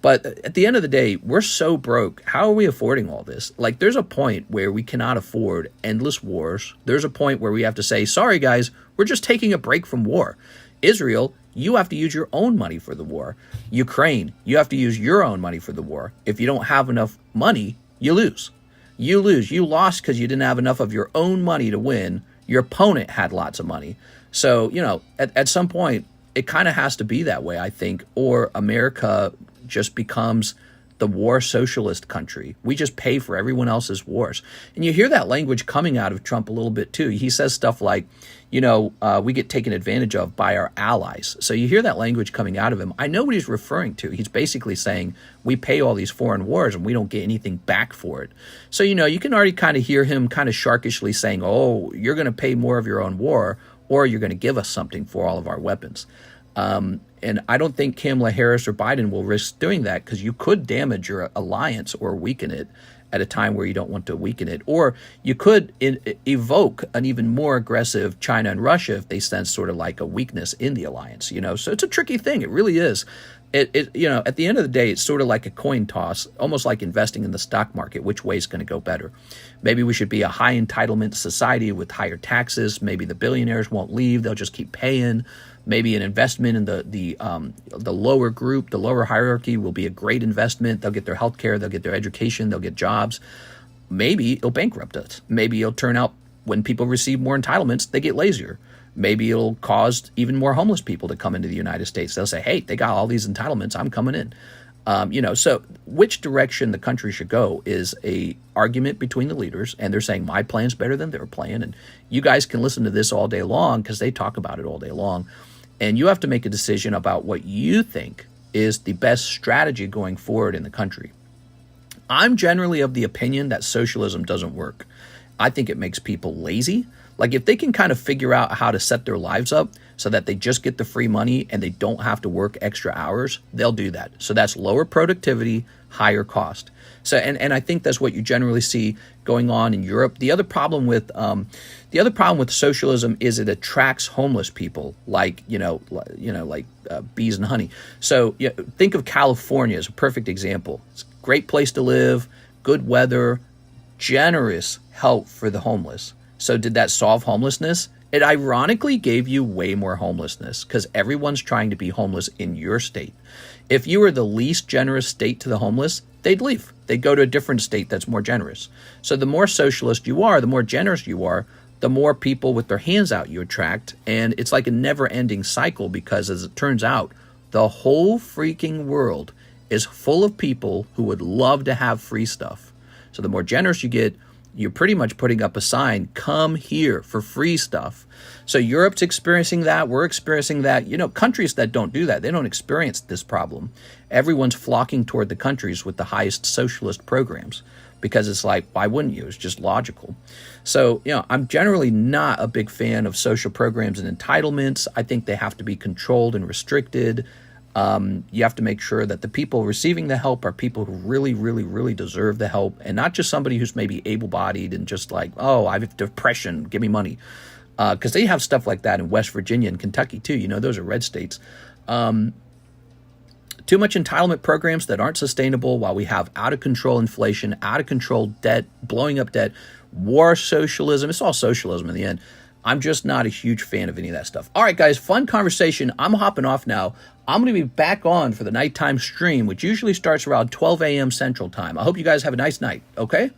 But at the end of the day, we're so broke. How are we affording all this? Like, there's a point where we cannot afford endless wars. There's a point where we have to say, sorry, guys, we're just taking a break from war. Israel you have to use your own money for the war. Ukraine, you have to use your own money for the war. If you don't have enough money, you lose. You lose. You lost because you didn't have enough of your own money to win. Your opponent had lots of money. So, you know, at some point, it kind of has to be that way, I think, or America just becomes the war socialist country. We just pay for everyone else's wars. And you hear that language coming out of Trump a little bit too. He says stuff like, you know, we get taken advantage of by our allies. So you hear that language coming out of him. I know what he's referring to. He's basically saying we pay all these foreign wars and we don't get anything back for it. So, you know, you can already kind of hear him kind of sharkishly saying, oh, you're going to pay more of your own war, or you're going to give us something for all of our weapons. And I don't think Kamala Harris or Biden will risk doing that, because you could damage your alliance or weaken it at a time where you don't want to weaken it. Or you could evoke an even more aggressive China and Russia if they sense sort of like a weakness in the alliance, you know. So it's a tricky thing. It really is. It you know, at the end of the day, it's sort of like a coin toss, almost like investing in the stock market. Which way is going to go better? Maybe we should be a high entitlement society with higher taxes. Maybe the billionaires won't leave; they'll just keep paying. Maybe an investment in the lower group, the lower hierarchy, will be a great investment. They'll get their health care, they'll get their education, they'll get jobs. Maybe it'll bankrupt us. Maybe it'll turn out when people receive more entitlements, they get lazier. Maybe it'll cause even more homeless people to come into the United States. They'll say, hey, they got all these entitlements, I'm coming in. You know, so which direction the country should go is a argument between the leaders, and they're saying my plan's better than their plan. And you guys can listen to this all day long because they talk about it all day long. And you have to make a decision about what you think is the best strategy going forward in the country. I'm generally of the opinion that socialism doesn't work. I think it makes people lazy. Like, if they can kind of figure out how to set their lives up so that they just get the free money and they don't have to work extra hours, they'll do that. So that's lower productivity, higher cost. So, and I think that's what you generally see going on in Europe. The other problem with socialism is it attracts homeless people, like bees and honey. So think of California as a perfect example. It's a great place to live, good weather, generous help for the homeless. So did that solve homelessness? It ironically gave you way more homelessness, because everyone's trying to be homeless in your state. If you were the least generous state to the homeless, they'd leave. They'd go to a different state that's more generous. So the more socialist you are, the more generous you are, the more people with their hands out you attract. And it's like a never-ending cycle, because as it turns out, the whole freaking world is full of people who would love to have free stuff. So the more generous you get, you're pretty much putting up a sign, come here for free stuff. So Europe's experiencing that. We're experiencing that. You know, countries that don't do that, they don't experience this problem. Everyone's flocking toward the countries with the highest socialist programs, because it's like, why wouldn't you? It's just logical. So, you know, I'm generally not a big fan of social programs and entitlements. I think they have to be controlled and restricted. You have to make sure that the people receiving the help are people who really, really, really deserve the help, and not just somebody who's maybe able-bodied and just like, oh, I have depression, give me money. Because they have stuff like that in West Virginia and Kentucky too. You know, those are red states. Too much entitlement programs that aren't sustainable, while we have out-of-control inflation, out-of-control debt, blowing up debt, war socialism. It's all socialism in the end. I'm just not a huge fan of any of that stuff. All right, guys, fun conversation. I'm hopping off now. I'm going to be back on for the nighttime stream, which usually starts around 12 a.m. Central Time. I hope you guys have a nice night, okay?